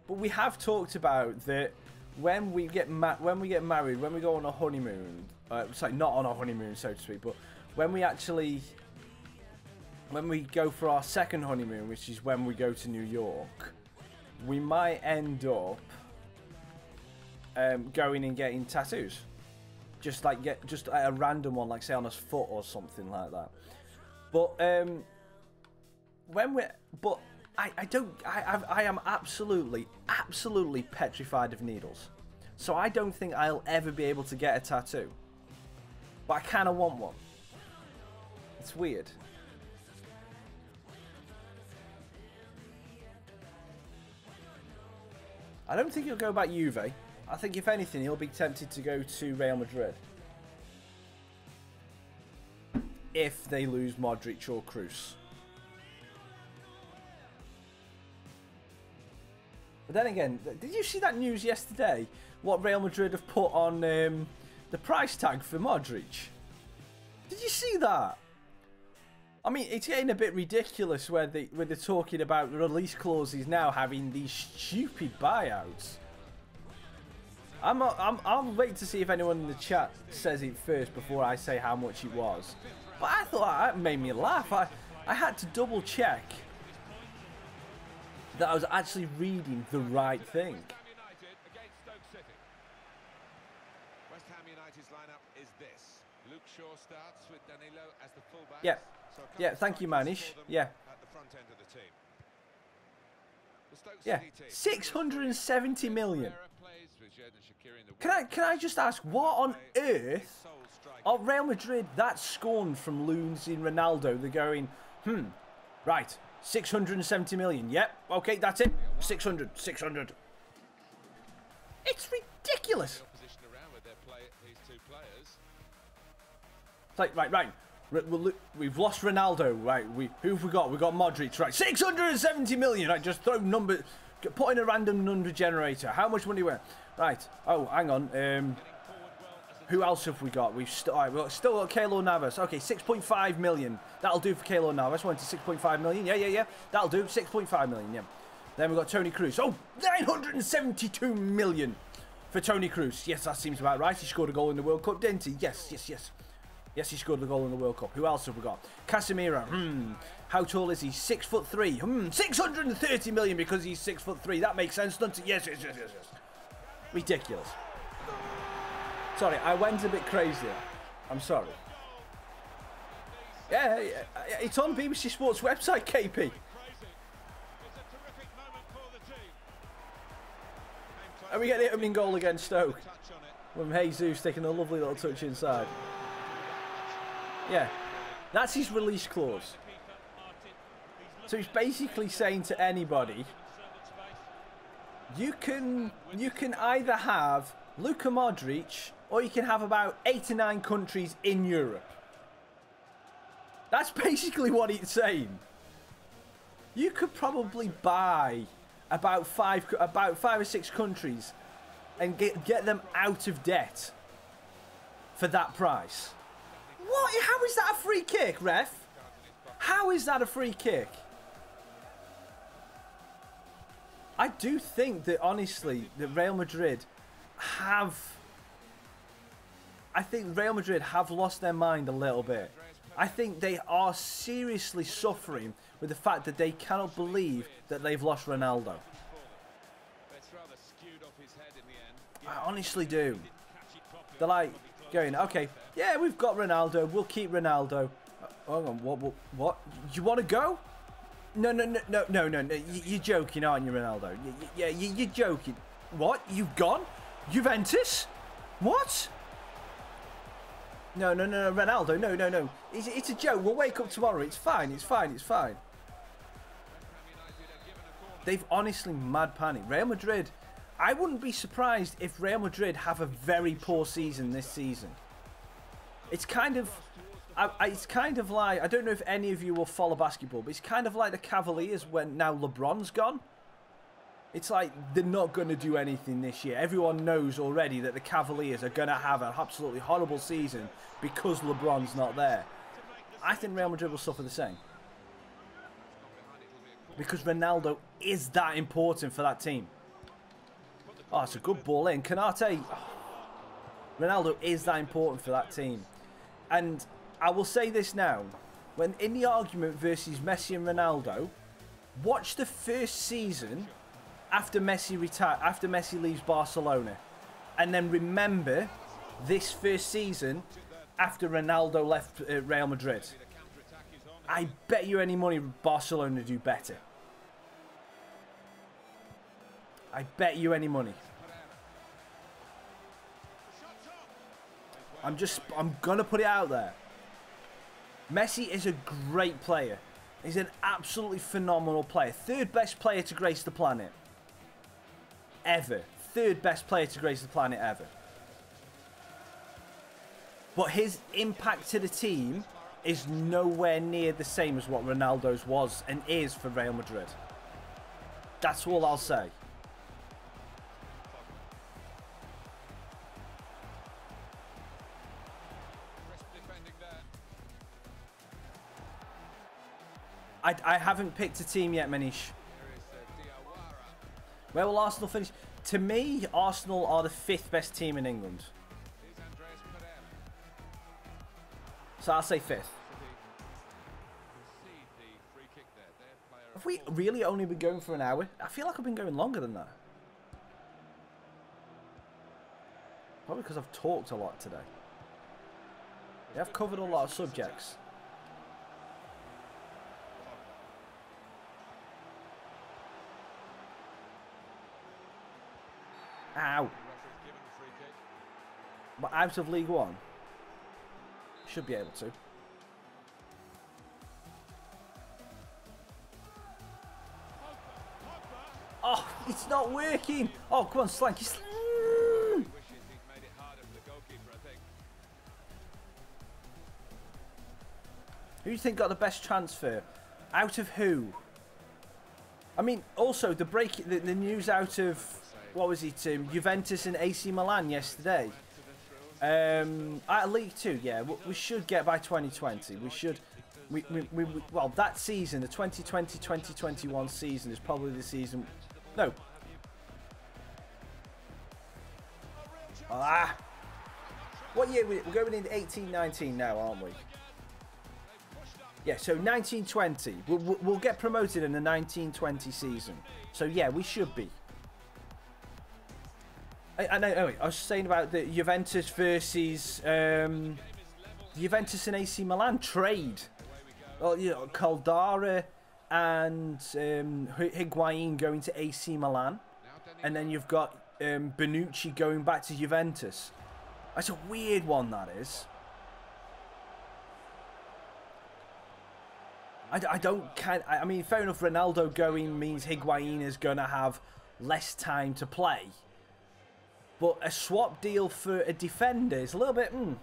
we have talked about that when we get married, when we go on a honeymoon. Sorry, not on a honeymoon, so to speak, but when we go for our second honeymoon, which is when we go to New York, we might end up going and getting tattoos, just a random one, like say on his foot or something like that. But I am absolutely petrified of needles, so I don't think I'll ever be able to get a tattoo. But I kind of want one. It's weird. I don't think he'll go back Juve. I think if anything, he'll be tempted to go to Real Madrid. If they lose Modric or Kroos. But then again, did you see that news yesterday? What Real Madrid have put on the price tag for Modric? Did you see that? I mean, it's getting a bit ridiculous where they're talking about release clauses now having these stupid buyouts. I'll wait to see if anyone in the chat says it first before I say how much it was. But I thought that made me laugh. I had to double check that I was actually reading the right thing. West Ham United's lineup is this. Luke Shaw starts with Danilo as the fullback. Yeah. Yeah, thank you, Manish. Yeah. At the front end of the team. The Stoke Yeah. City team. 670 million. Can I just ask, what on earth are Real Madrid that scorned from losing Ronaldo? They're going, right, 670 million. Yep, okay, that's it. 600. It's ridiculous. It's like, right. We've lost Ronaldo, right? Who've we got? We got Modric, right? 670 million. Right, just throw number, put in a random number generator. How much money went? Right. Oh, hang on. Who else have we got? We've still got Keylor Navas. Okay, 6.5 million. That'll do for Keylor Navas. Went to 6.5 million. Yeah. That'll do. 6.5 million. Yeah. Then we've got Tony Cruz. Oh, 972 million for Tony Cruz. Yes, that seems about right. He scored a goal in the World Cup, didn't he? Yes. Yes, he scored a goal in the World Cup. Who else have we got? Casemiro. How tall is he? 6'3". 630 million because he's 6'3". That makes sense, doesn't it? Yes. Ridiculous. Sorry, I went a bit crazy there. I'm sorry. Yeah, it's on BBC Sports website, KP. And we get the opening goal against Stoke. From Jesus taking a lovely little touch inside. Yeah, that's his release clause. So he's basically saying to anybody, you can either have Luka Modric or you can have about 8 or 9 countries in Europe. That's basically what he's saying. You could probably buy about five or 6 countries and get them out of debt for that price. What? How is that a free kick, ref? How is that a free kick? I do think that, honestly, that Real Madrid have... I think Real Madrid have lost their mind a little bit. I think they are seriously suffering with the fact that they cannot believe that they've lost Ronaldo. I honestly do. They're like going, okay, yeah, we've got Ronaldo, we'll keep Ronaldo. Hang on, what? You want to go? No. You're joking, aren't you, Ronaldo? Yeah, you're joking. What? You've gone? Juventus? What? No, Ronaldo, no. It's a joke. We'll wake up tomorrow. It's fine. They've honestly mad panic. Real Madrid, I wouldn't be surprised if Real Madrid have a very poor season this season. It's kind of like, I don't know if any of you will follow basketball, but it's kind of like the Cavaliers when now LeBron's gone. It's like they're not going to do anything this year. Everyone knows already that the Cavaliers are going to have an absolutely horrible season because LeBron's not there. I think Real Madrid will suffer the same. Because Ronaldo is that important for that team. Oh, it's a good ball in. Canate. Oh, Ronaldo is that important for that team. And I will say this now. When in the argument versus Messi and Ronaldo, watch the first season after Messi leaves Barcelona, and then remember this first season after Ronaldo left Real Madrid. I bet you any money Barcelona do better. I bet you any money. I'm gonna put it out there. Messi is a great player. He's an absolutely phenomenal player. 3rd best player to grace the planet. Ever. 3rd best player to grace the planet ever. But his impact to the team is nowhere near the same as what Ronaldo's was and is for Real Madrid. That's all I'll say. I haven't picked a team yet, Manish. Where will Arsenal finish? To me, Arsenal are the 5th best team in England. So I'll say 5th. Have we really only been going for an hour? I feel like I've been going longer than that. Probably because I've talked a lot today. Yeah, I've covered a lot of subjects. Ow. But out of League One? Should be able to. Oh, it's not working. Oh, come on, Slanky. Who do you think got the best transfer? Out of who? I mean, also the news out of, what was it, Juventus and AC Milan yesterday. At League 2, yeah, we should get by 2020. We should. Well, that season, the 2020-2021 season, is probably the season. No. What year? We're going into 18-19 now, aren't we? Yeah, so 1920. We'll get promoted in the 1920 season. So yeah, we should be. I was saying about the Juventus versus Juventus and AC Milan trade. Well, you know, Caldara and Higuain going to AC Milan, and then you've got Bonucci going back to Juventus. That's a weird one, that is. I mean, fair enough, Ronaldo going means Higuain is going to have less time to play. But a swap deal for a defender is a little bit, And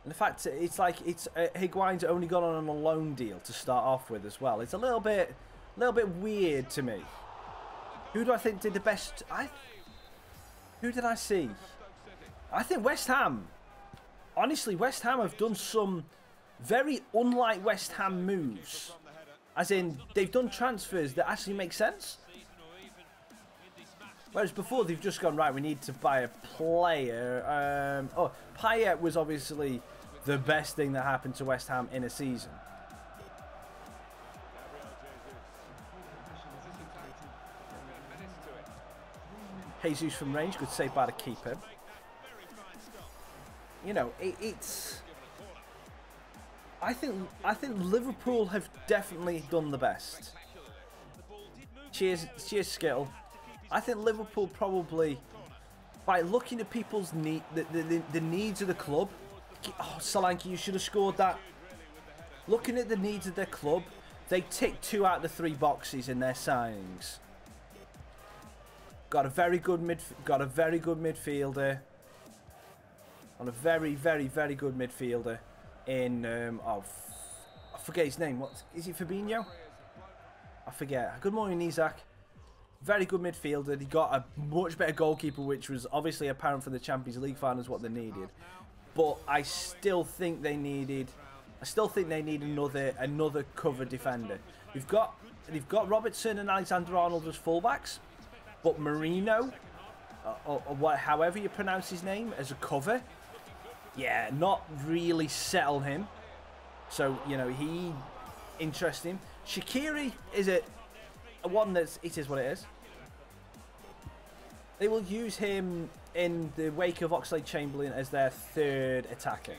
the fact it's like Higuain's only gone on a loan deal to start off with as well. It's a little bit weird to me. Who do I think did the best? Who did I see? I think West Ham. Honestly, West Ham have done some very unlike West Ham moves. As in, they've done transfers that actually make sense. Whereas before, they've just gone, right, we need to buy a player. Payet was obviously the best thing that happened to West Ham in a season. Jesus from range, good save by the keeper. You know, it's... I think Liverpool have definitely done the best. Cheers Skittle. I think Liverpool probably, by looking at people's the needs of the club. Oh, Solanke, you should have scored that. Looking at the needs of their club, they tick 2 out of the 3 boxes in their signings. Got a very good midfielder. On a very good midfielder in I forget his name. What is it? Fabinho? I forget. Good morning, Isaac. Very good midfielder. He got a much better goalkeeper, which was obviously apparent from the Champions League finals what they needed. But I still think they needed. Another cover defender. They've got Robertson and Alexander-Arnold as fullbacks, but Marino, however you pronounce his name, as a cover. Yeah, not really settle him. So, you know, interesting. Shaqiri is a one that's, it is what it is. They will use him in the wake of Oxlade-Chamberlain as their 3rd attacker.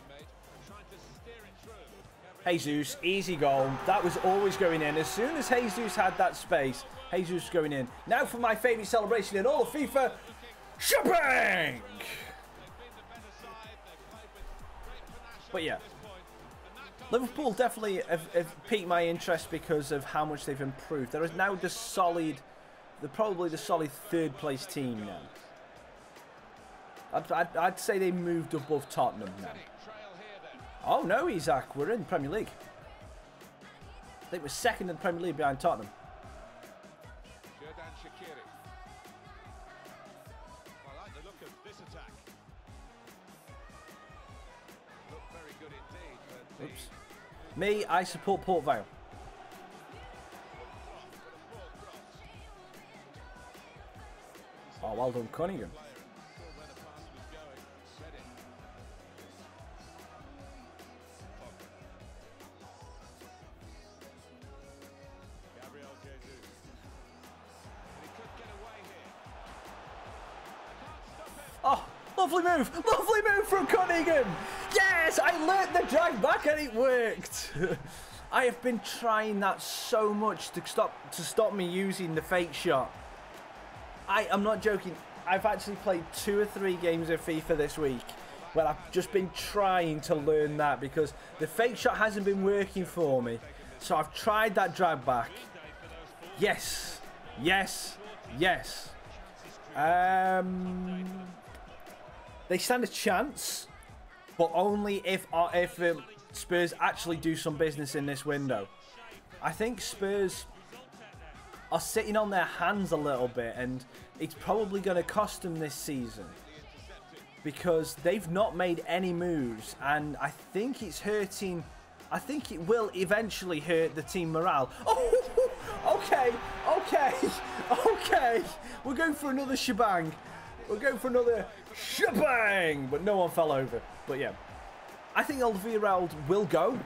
Jesus, easy goal. That was always going in. As soon as Jesus had that space, Jesus was going in. Now for my favourite celebration in all of FIFA, Shabang! But yeah, Liverpool definitely have piqued my interest because of how much they've improved. There is now they're probably the solid 3rd place team now. I'd say they moved above Tottenham now. Oh no, Isaac, we're in Premier League. I think we're 2nd in the Premier League behind Tottenham. I like the look of this attack. Look very good indeed. Oops. Me, I support Port Vale. Oh, well done, Cunningham. Oh, lovely move from Cunningham. Yes, I learnt the drag back and it worked. I have been trying that so much to stop me using the fake shot. I'm not joking. I've actually played 2 or 3 games of FIFA this week where I've just been trying to learn that because the fake shot hasn't been working for me. So I've tried that drag back. Yes. They stand a chance, but only if Spurs actually do some business in this window. I think Spurs are sitting on their hands a little bit, and it's probably going to cost them this season. because they've not made any moves, and I think it's hurting. I think it will eventually hurt the team morale. Oh, okay, okay, okay. We're going for another shebang. We're going for another shebang, but no one fell over. But yeah, I think Alderweireld will go,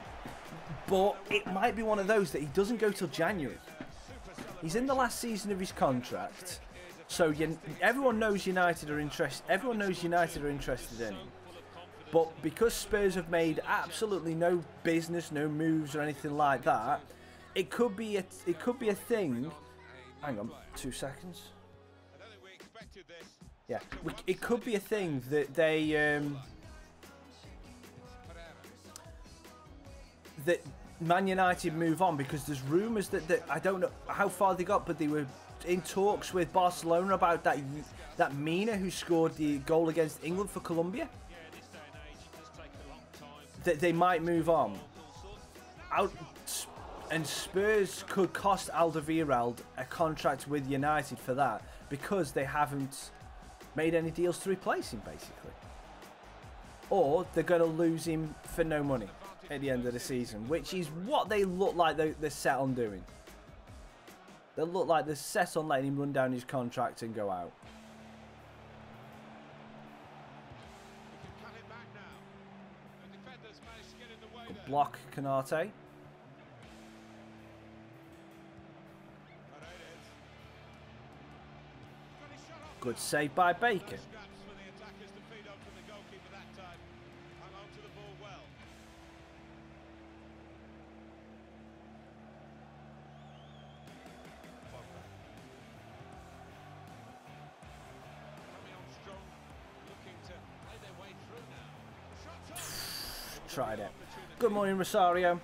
but it might be one of those that he doesn't go till January. He's in the last season of his contract, so everyone knows United are interested. Everyone knows United are interested in him. But because Spurs have made absolutely no business, no moves or anything like that, it could be a thing. Hang on, 2 seconds. Yeah, it could be a thing that they that Man United move on, because there's rumours that I don't know how far they got, but they were in talks with Barcelona about that Mina who scored the goal against England for Colombia. That they might move on. And Spurs could cost Alderweireld a contract with United for that, because they haven't made any deals to replace him, basically. Or they're going to lose him for no money at the end of the season, which is what they look like they're set on doing. They look like they're set on letting him run down his contract and go out. Good block, Canate. Good save by Bacon. Tried it. Good morning, Rosario.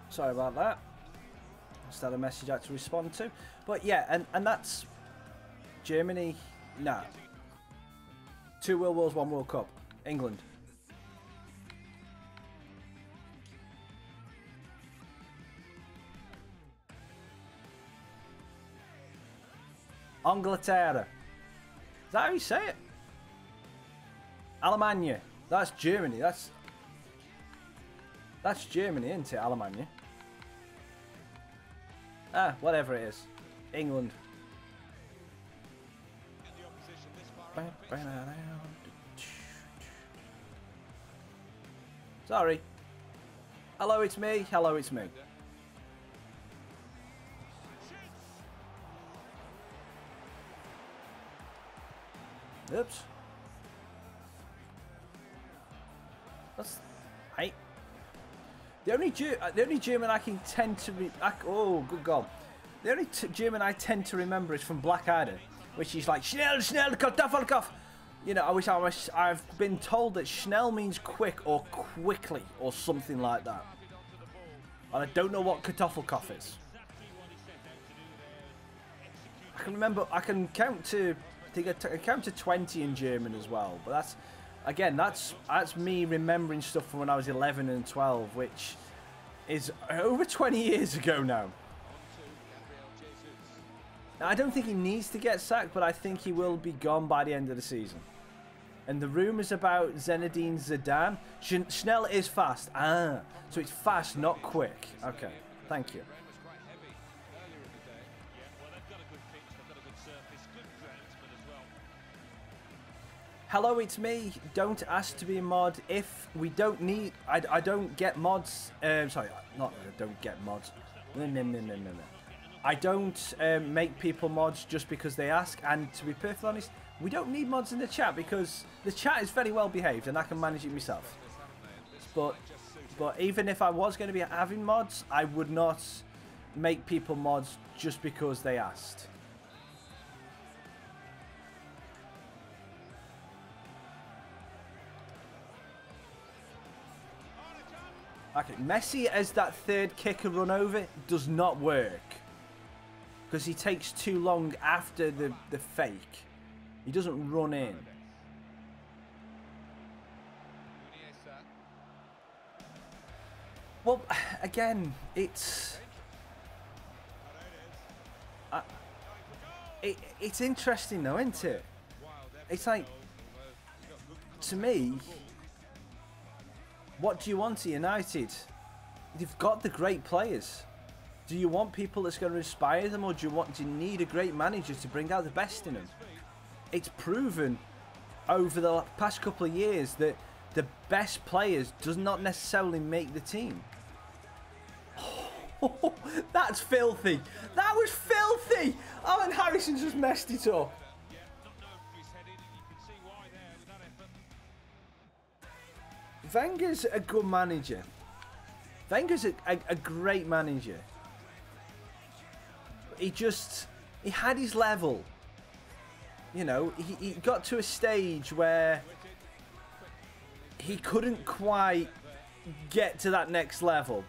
Sorry about that. Just had a message I had to respond to. But yeah, and that's Germany. Nah. 2 World Wars, 1 World Cup. England. Inglaterra. Is that how you say it? Alemania. That's Germany. That's Germany, isn't it? Alemania. Ah, whatever it is. England. Sorry. Hello, it's me. Hello, it's me. Oops. That's right. The only German I can tend to oh good God. The only German I tend to remember is from Blackadder, which is like schnell, schnell, Kartoffelkopf. You know, I've been told that schnell means quick or quickly or something like that. And I don't know what Kartoffelkopf is. I can remember. I can count to. I count to 20 in German as well, but that's me remembering stuff from when I was 11 and 12, which is over 20 years ago now. Now, I don't think he needs to get sacked, but I think he will be gone by the end of the season. And the rumours about Zinedine Zidane, Schnell is fast. Ah, so it's fast, not quick. Okay, thank you. Hello, it's me. Don't ask to be a mod if we don't need. I don't get mods. Sorry, not I don't get mods. No. I don't make people mods just because they ask. And to be perfectly honest, we don't need mods in the chat because the chat is very well behaved and I can manage it myself. But even if I was going to be having mods, I would not make people mods just because they asked. Okay, Messi as that third kicker run over does not work. Because he takes too long after the fake. He doesn't run in. Well, again, it's it's interesting though, isn't it? It's like, to me, what do you want at United? You've got the great players. Do you want people that's going to inspire them, or do you need a great manager to bring out the best in them? It's proven over the past couple of years that the best players does not necessarily make the team. Oh, that's filthy. That was filthy. Alan Harrison just messed it up. Wenger's a good manager. Wenger's a great manager. He had his level. You know, he got to a stage where he couldn't quite get to that next level.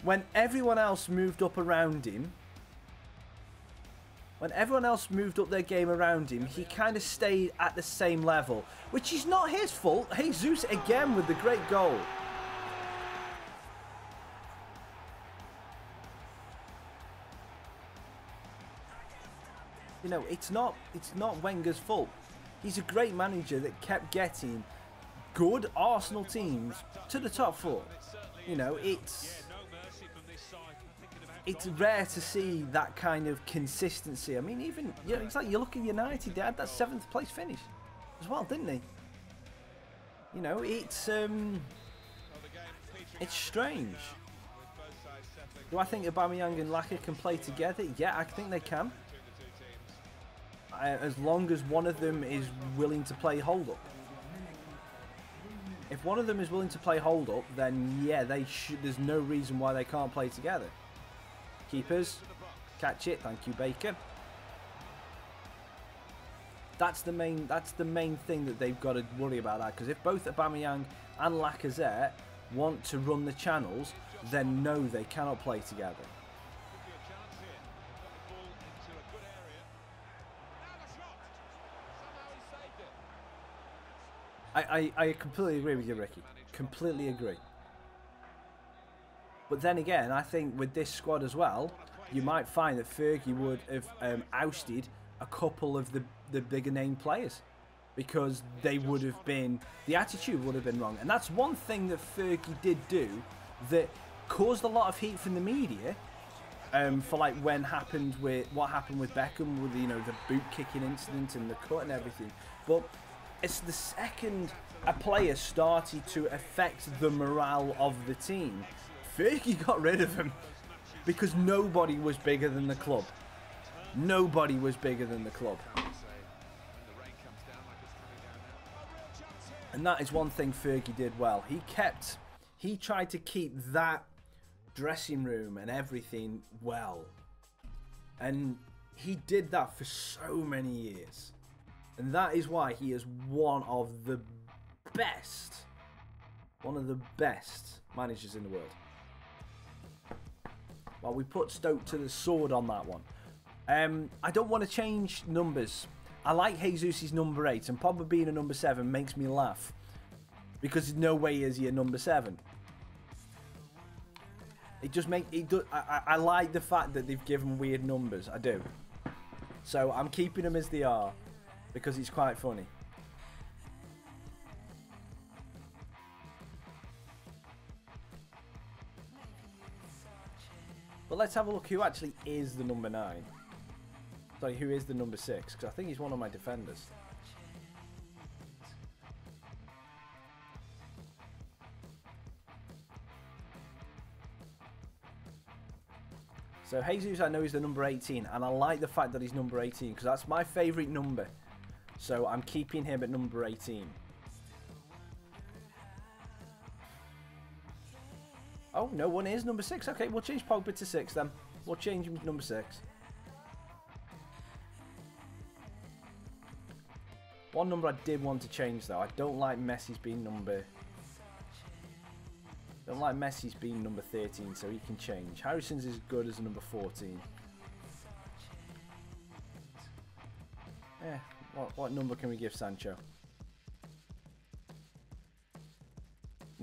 When everyone else moved up around him, when everyone else moved up their game around him, he kind of stayed at the same level, which is not his fault. Jesus again with the great goal. You know, it's not Wenger's fault. He's a great manager that kept getting good Arsenal teams to the top four. You know, it's rare to see that kind of consistency. I mean, even, you know, it's like you look at United, they had that 7th place finish as well, didn't they? You know, it's strange. Do I think Aubameyang and Laka can play together? Yeah, I think they can. As long as one of them is willing to play hold up. If one of them is willing to play hold up, then yeah, they should. There's no reason why they can't play together. Keepers, catch it. Thank you, Baker. That's the main thing that they've got to worry about. That, because if both Aubameyang and Lacazette want to run the channels, then no, they cannot play together. I completely agree with you, Ricky. Completely agree. But then again, I think with this squad as well, you might find that Fergie would have ousted a couple of the bigger name players, because they would have been, the attitude would have been wrong. And that's one thing that Fergie did do that caused a lot of heat from the media, for like what happened with Beckham, with, you know, the boot kicking incident and the cut and everything. But it's the second a player started to affect the morale of the team, Fergie got rid of him, because nobody was bigger than the club. Nobody was bigger than the club. And that is one thing Fergie did well. He tried to keep that dressing room and everything well. And he did that for so many years. And that is why he is one of the best managers in the world. Well, we put Stoke to the sword on that one. I don't want to change numbers. I like Jesus' number 8, and Pogba being a number 7 makes me laugh, because there's no way is he a number 7. I like the fact that they've given weird numbers. I do. So I'm keeping them as they are, because it's quite funny. But let's have a look who actually is the number 9. Sorry, who is the number 6? Because I think he's one of my defenders. So Jesus, I know he's the number 18, and I like the fact that he's number 18, because that's my favourite number. So I'm keeping him at number 18. Oh, no one is number 6. Okay, we'll change Pogba to 6 then. We'll change him to number 6. One number I did want to change though. I don't like Messi's being number... Don't like Messi's being number 13, so he can change. Harrison's is good as a number 14. Yeah, what number can we give Sancho?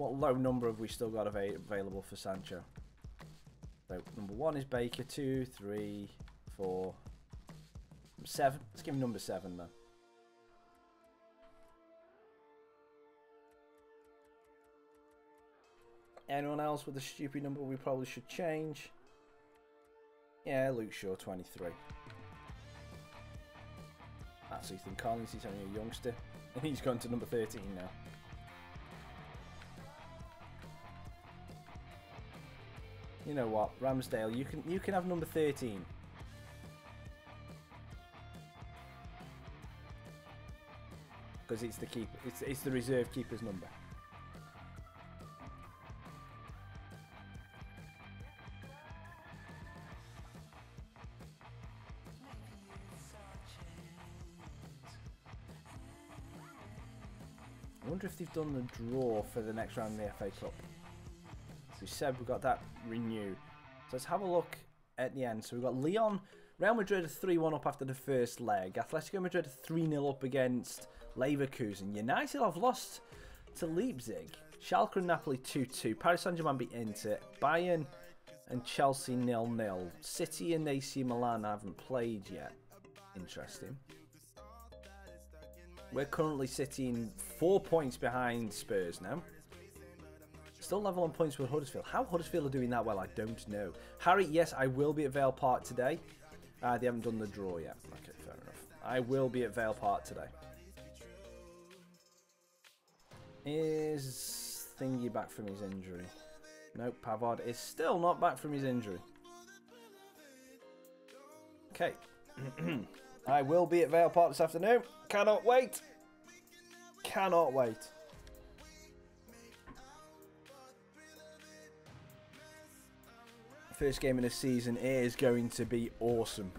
What low number have we still got available for Sancho? So number 1 is Baker. 2, 3, 4, 7. Let's give him number 7 then. Anyone else with a stupid number we probably should change? Yeah, Luke Shaw, 23. That's Ethan Collins, he's only a youngster. And he's gone to number 13 now. You know what, Ramsdale, you can have number 13. Because it's the keeper, it's the reserve keeper's number. I wonder if they've done the draw for the next round of the FA Cup. We said we've got that renewed. So let's have a look at the end. So we've got Lyon, Real Madrid 3-1 up after the first leg. Atletico Madrid 3-0 up against Leverkusen. United have lost to Leipzig. Schalke and Napoli 2-2. Paris Saint-Germain beat Inter. Bayern and Chelsea 0-0. City and AC Milan haven't played yet. Interesting. We're currently sitting 4 points behind Spurs now. Still level on points with Huddersfield. How Huddersfield are doing that well, I don't know. Harry, yes, I will be at Vale Park today. They haven't done the draw yet. Okay, fair enough. I will be at Vale Park today. Is Thingy back from his injury? Nope, Pavard is still not back from his injury. Okay. I will be at Vale Park this afternoon. Cannot wait. Cannot wait. First game of the season is going to be awesome.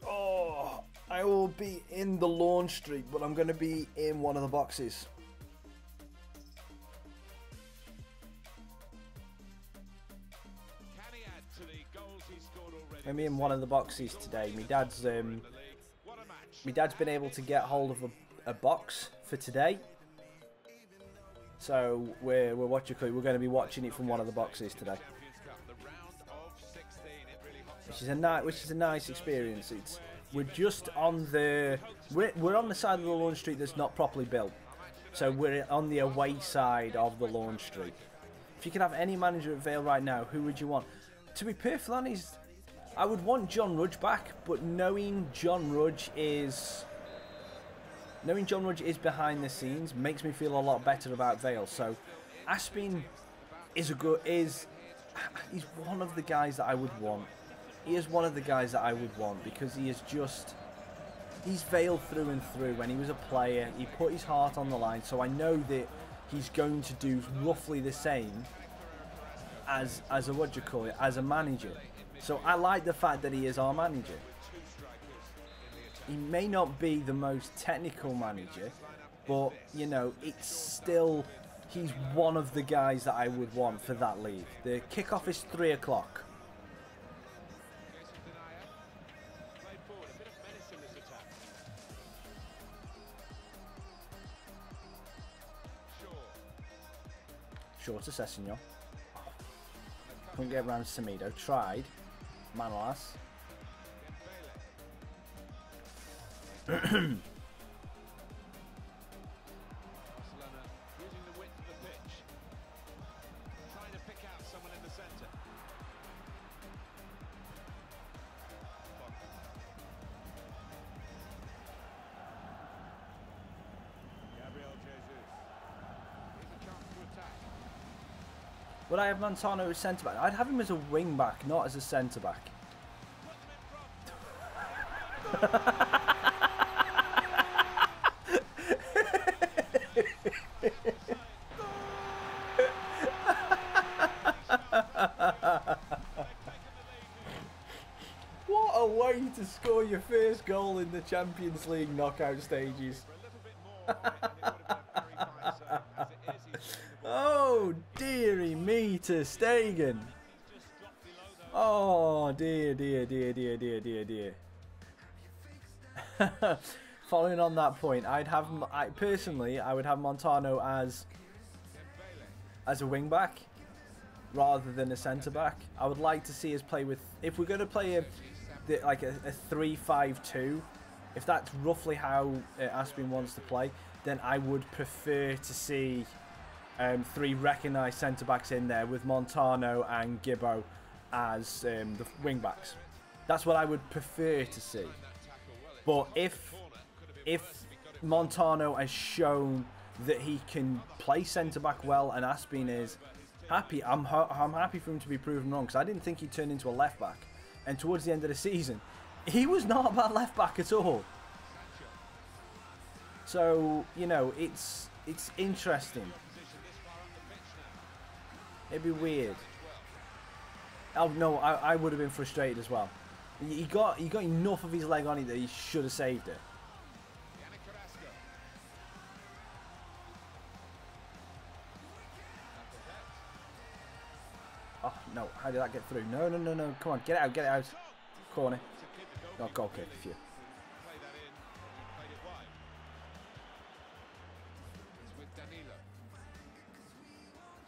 Oh, I will be in the launch street, but I'm going to be in one of the boxes. I'm in one of the boxes today. My dad's been able to get hold of a box for today, so we're going to be watching it from one of the boxes today, which is a nice experience. We're just on we're on the side of the launch street that's not properly built, so we're on the away side of the launch street. If you could have any manager at Vale right now, who would you want? To be perfectly honest, I would want John Rudge back, but knowing John Rudge is behind the scenes makes me feel a lot better about Vale. So Aspin he's one of the guys that I would want. He is one of the guys that I would want because he's Vale through and through. When he was a player, he put his heart on the line, so I know that he's going to do roughly the same as a manager. So I like the fact that he is our manager. He may not be the most technical manager, but you know, he's one of the guys that I would want for that league. The kickoff is 3 o'clock. Short to Sessignon. Couldn't get around Semedo. Tried. Manolas. Barcelona using the width of the pitch, trying to pick out someone in the centre. Gabriel Jesus. Here's a chance to attack. Would I have Montano as centre back? I'd have him as a wing back, not as a centre back. What a way to score your first goal in the Champions League knockout stages. Oh, dearie me to Stegen. Oh, dear, dear, dear, dear, dear, dear, dear. Following on that point, personally, I would have Montano as a wing back rather than a centre back. I would like to see us play with, if we're going to play a 3-5-2, if that's roughly how Aspin wants to play, then I would prefer to see 3 recognised centre backs in there with Montano and Gibbo as the wing backs. That's what I would prefer to see. But if Montano has shown that he can play centre back well and Aspin is happy, I'm happy for him to be proven wrong, because I didn't think he'd turn into a left back, and towards the end of the season he was not a bad left back at all. So, you know, it's interesting. It'd be weird. Oh no, I would have been frustrated as well. He got enough of his leg on it that he should have saved it. Oh no, how did that get through? No, no, no, no, come on, get it out. Corner. No, goal kick, phew.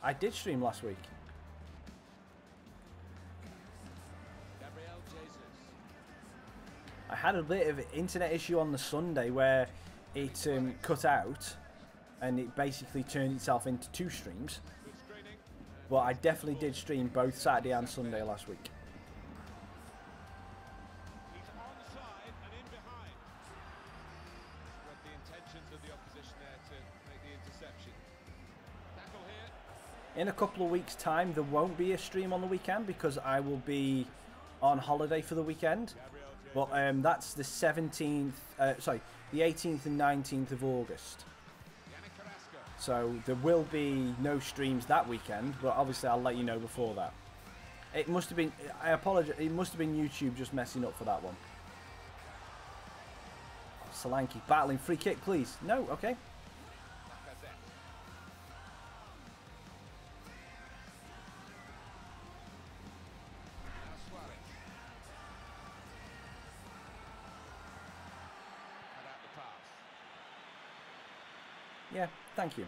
I did stream last week. I had a bit of an internet issue on the Sunday where it cut out and it basically turned itself into 2 streams. But I definitely did stream both Saturday and Sunday last week. He's onside and in behind. Read the intentions of the opposition there to make the interception. Tackle here. In a couple of weeks' time, there won't be a stream on the weekend because I will be on holiday for the weekend. But that's the 17th, sorry, the 18th and 19th of August. So there will be no streams that weekend, but obviously I'll let you know before that. It must have been, I apologise, it must have been YouTube just messing up for that one. Solanke battling, free kick please. No, okay. Yeah, thank you.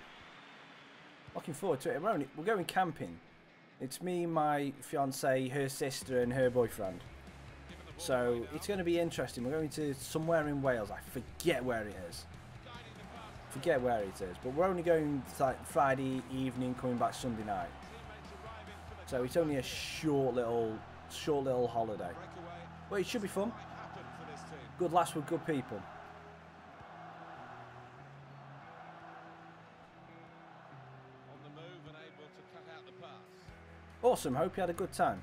Looking forward to it. We're going camping. It's me, my fiancée, her sister and her boyfriend. So it's going to be interesting. We're going to somewhere in Wales. I forget where it is. But we're only going like Friday evening, coming back Sunday night. So it's only a short little holiday. But it should be fun. Good laughs with good people. Awesome, hope you had a good time.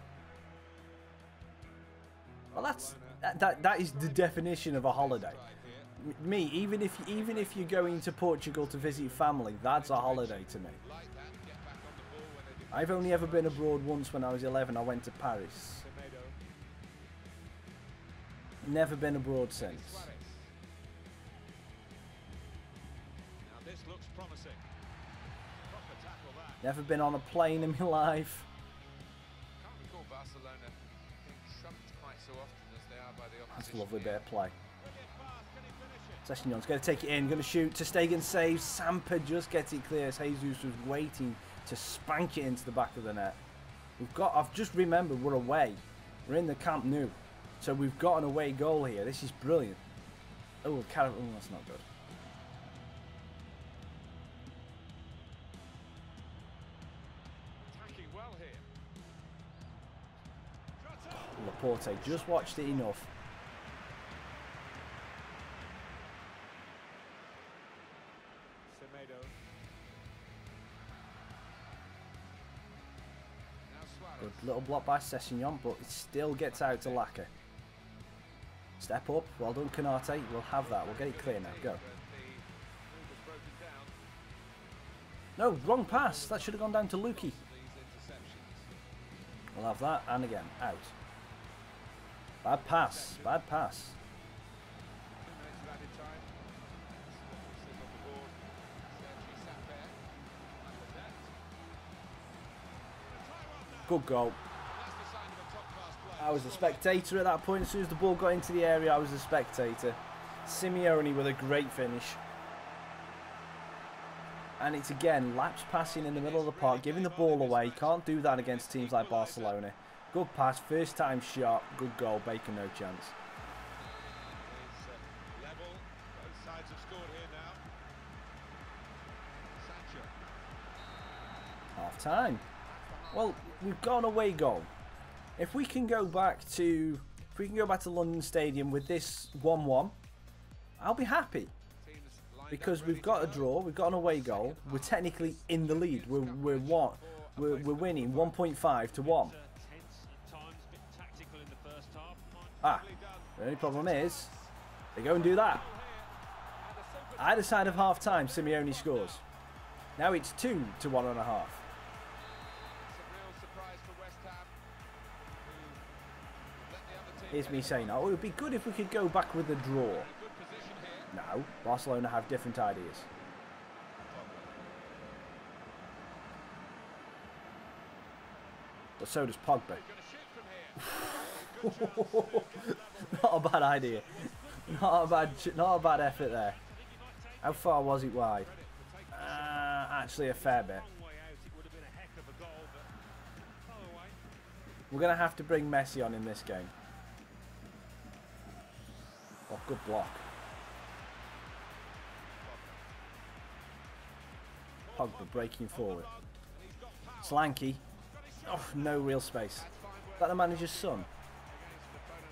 Well, that is the definition of a holiday. Me, even if you're going to Portugal to visit family, that's a holiday to me. I've only ever been abroad once when I was 11. I went to Paris. Never been abroad since. Now this looks promising. Proper tackle that. Never been on a plane in my life. Barcelona being trumped quite so often as they are by the opposition. That's a lovely bit of play. Sessionion's going to take it in, going to shoot. Ter Stegen saves. Sampa just gets it clear as Jesus was waiting to spank it into the back of the net. I've just remembered we're away. We're in the Camp Nou. So we've got an away goal here. This is brilliant. Oh, that's not good. Attacking well here. Laporte just watched it enough. Good little block by Sessegnon, but it still gets out to Laka. Step up, well done Canate, we'll have that, we'll get it clear now, go. No, wrong pass, that should have gone down to Lukey. We'll have that, and again, out. Bad pass, bad pass. Good goal. I was a spectator at that point. As soon as the ball got into the area, I was a spectator. Simeone with a great finish. And it's again lapse passing in the middle of the park, giving the ball away. Can't do that against teams like Barcelona. Good pass, first time shot, good goal. Baker no chance. It's level. Both sides have scored here now. Sancho. Half time. Well, we've got an away goal. If we can go back to London Stadium with this 1-1, I'll be happy. Because we've got a draw, we've got an away goal. We're technically in the lead. We're winning 1.5 to 1. Ah, the only problem is they go and do that. Either side of half time, Simeone scores. Now it's 2 to 1.5. Here's me saying, oh, it would be good if we could go back with a draw. No, Barcelona have different ideas. But so does Pogba. Not a bad idea. Not a bad effort there. How far was it wide? Actually a fair bit. We're going to have to bring Messi on in this game. Oh, good block. Pogba breaking forward. Solanke. Oh, no real space. Is that the manager's son?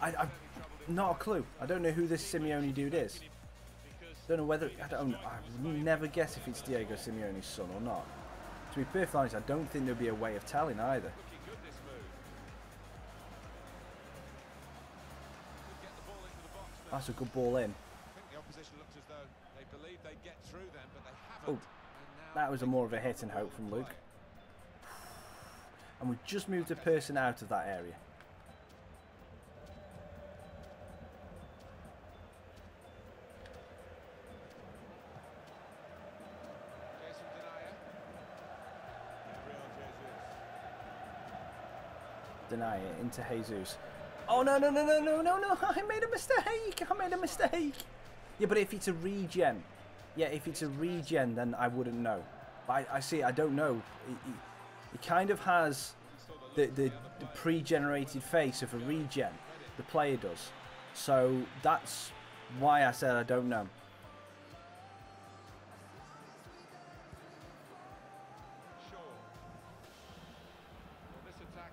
I've not a clue. I don't know who this Simeone dude is. Don't know whether... I would never guess if it's Diego Simeone's son or not. To be perfectly honest, I don't think there'll be a way of telling either. That's a good ball in. Oh, that was more of a hit and hope from Luke. And we've just moved a person out of that area. Deny it into Jesus. Oh, no. I made a mistake. Yeah, but if it's a regen. Yeah, if it's a regen, then I wouldn't know. But I see, I don't know. It kind of has the pre-generated face of a regen. The player does. So that's why I said I don't know.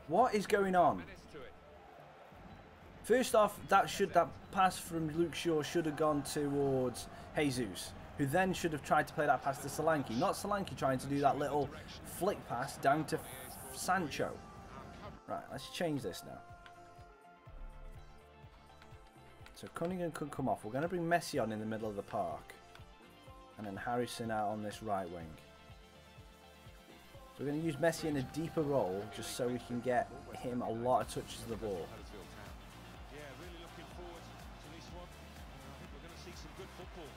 What is going on? First off, that pass from Luke Shaw should have gone towards Jesus, who then should have tried to play that pass to Solanke. Not Solanke trying to do that little flick pass down to Sancho. Right, let's change this now. So Cunningham could come off. We're going to bring Messi on in the middle of the park. And then Harrison out on this right wing. So we're going to use Messi in a deeper role just so we can get him a lot of touches of the ball. Yeah, really looking forward to this one. I think we're going to see some good football.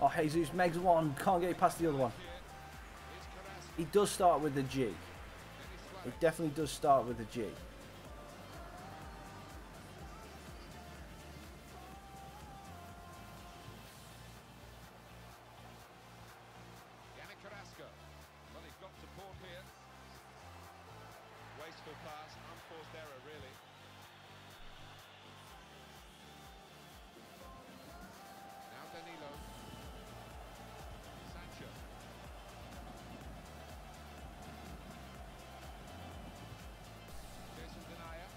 Oh, Jesus, Megs one. Can't get past the other one. He does start with the G. It definitely does start with the G. Wasteful pass, unforced error, really. Now Danilo. Sancho. Jason Denayer.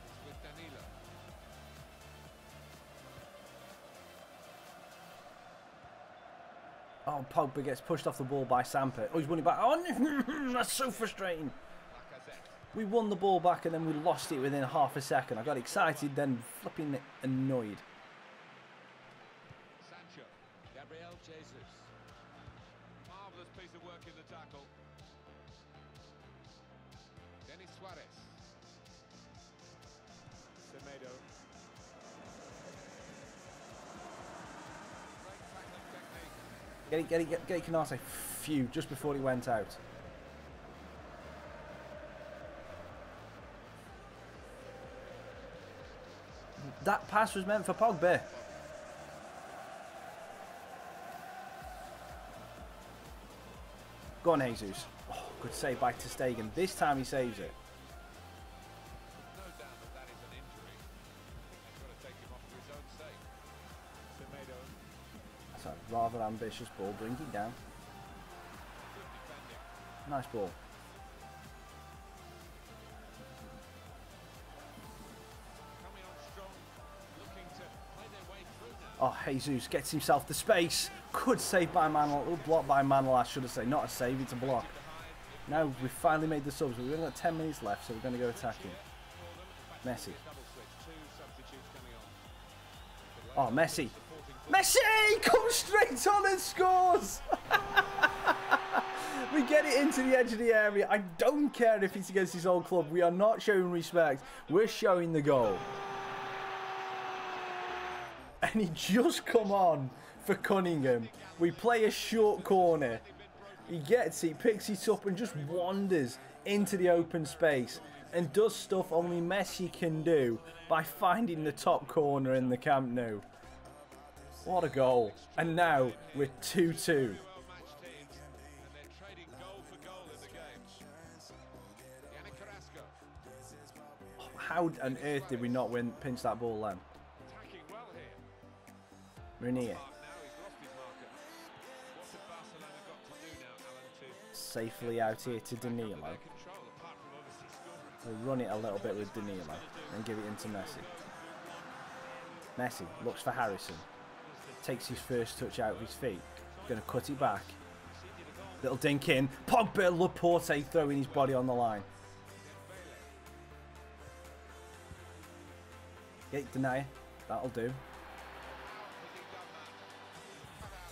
It's with Danilo. Oh, Pogba gets pushed off the ball by Samper. Oh, he's winning back. Oh, that's so frustrating. We won the ball back and then we lost it within half a second. I got excited, then flipping annoyed. Sancho, Gabriel Jesus. Marvellous piece of work in the tackle. Denis Suarez. Semedo. Great tackling technique. Get it, Canate. Phew, just before he went out. That pass was meant for Pogba. Go on, Jesus. Oh, good save by ter Stegen. This time he saves it. No doubt that is an injury. They've got to take him off for his own sake. Tomato. That's a rather ambitious ball. Bring it down. Good defending. Nice ball. Coming on strong, looking to play their way through now. Oh, Jesus gets himself the space. Good save by Manol. Block by Manol, I should have said. Not a save, it's a block. Now we've finally made the subs. We've only got 10 minutes left, so we're going to go attacking. Messi. Oh, Messi. Messi comes straight on and scores. We get it into the edge of the area. I don't care if it's against his old club. We are not showing respect. We're showing the goal. And he just come on for Cunningham. We play a short corner. He gets it, picks it up and just wanders into the open space and does stuff only Messi can do by finding the top corner in the Camp Nou. What a goal. And now we're 2-2. How on earth did we not pinch that ball then? Renier. Safely out here to Danilo. We'll run it a little bit with Danilo and give it into Messi. Messi looks for Harrison. Takes his first touch out of his feet. Going to cut it back. Little dink in. Pogba, Laporte throwing his body on the line. Get deny. That'll do.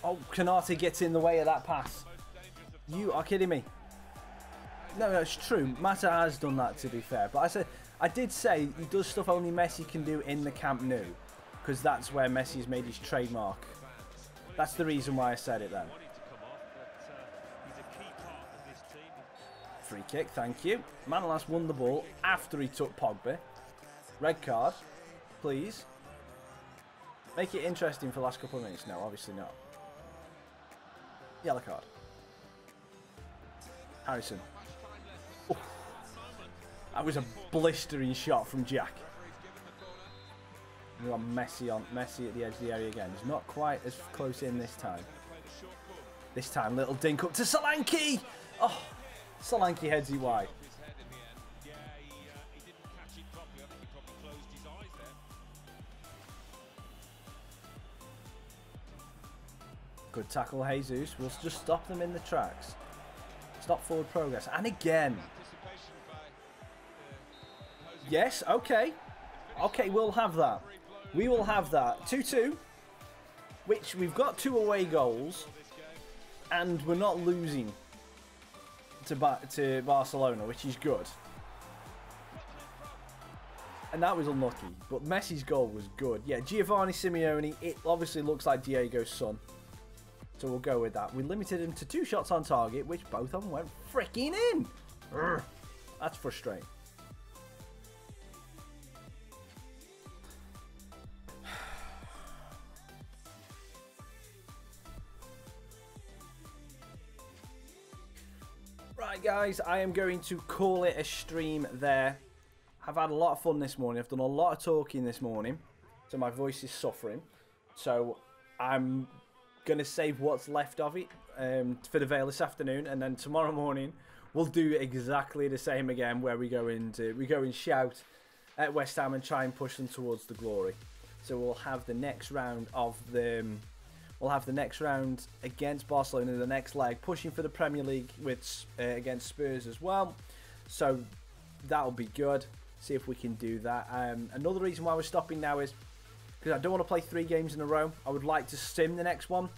Oh, Canate gets in the way of that pass. You are kidding me. No, it's true. Mata has done that, to be fair. But I did say he does stuff only Messi can do in the Camp Nou. Because that's where Messi's made his trademark. That's the reason why I said it then. Free kick, thank you. Manolas won the ball after he took Pogba. Red card, please. Make it interesting for the last couple of minutes. No, obviously not. Yellow card. Harrison. Oof. That was a blistering shot from Jack. We've got Messi at the edge of the area again. He's not quite as close in this time. This time, little dink up to Solanke. Oh, Solanke heads it wide. Good tackle, Jesus. We'll just stop them in the tracks. Stop forward progress. And again. Yes, okay. Okay, we'll have that. We will have that. 2-2. Which we've got 2 away goals. And we're not losing to Barcelona, which is good. And that was unlucky. But Messi's goal was good. Yeah, Giovanni Simeone. It obviously looks like Diego's son. So we'll go with that. We limited him to 2 shots on target, which both of them went freaking in. Urgh. That's frustrating. Right, guys, I am going to call it a stream there. I've had a lot of fun this morning. I've done a lot of talking this morning, so my voice is suffering. So I'm going to save what's left of it for the Vale this afternoon, and then tomorrow morning we'll do exactly the same again, where we go and shout at West Ham and try and push them towards the glory. So we'll have the next round of the against Barcelona, the next leg, pushing for the Premier League with against Spurs as well. So that'll be good. See if we can do that. Another reason why we're stopping now is because I don't want to play 3 games in a row. I would like to sim the next one,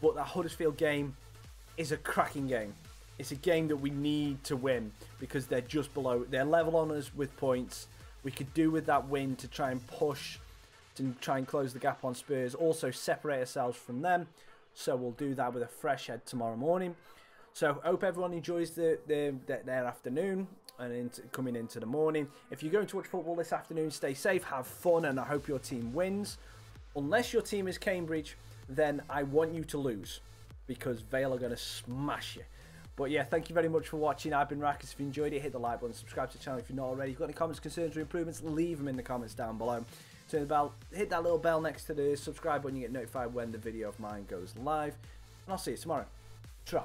but that Huddersfield game is a cracking game. It's a game that we need to win because they're just below. They're level on us with points. We could do with that win to try and push, to try and close the gap on Spurs. Also separate ourselves from them. So we'll do that with a fresh head tomorrow morning. So hope everyone enjoys their afternoon and coming into the morning. If you're going to watch football this afternoon, stay safe, have fun, and I hope your team wins. Unless your team is Cambridge, then I want you to lose, because Vale are going to smash you. But yeah, thank you very much for watching. I've been Raccas. If you enjoyed it, hit the like button, subscribe to the channel if you're not already. If you've got any comments, concerns, or improvements, leave them in the comments down below. Turn the bell, hit that little bell next to the subscribe button, you get notified when the video of mine goes live. And I'll see you tomorrow. Tra.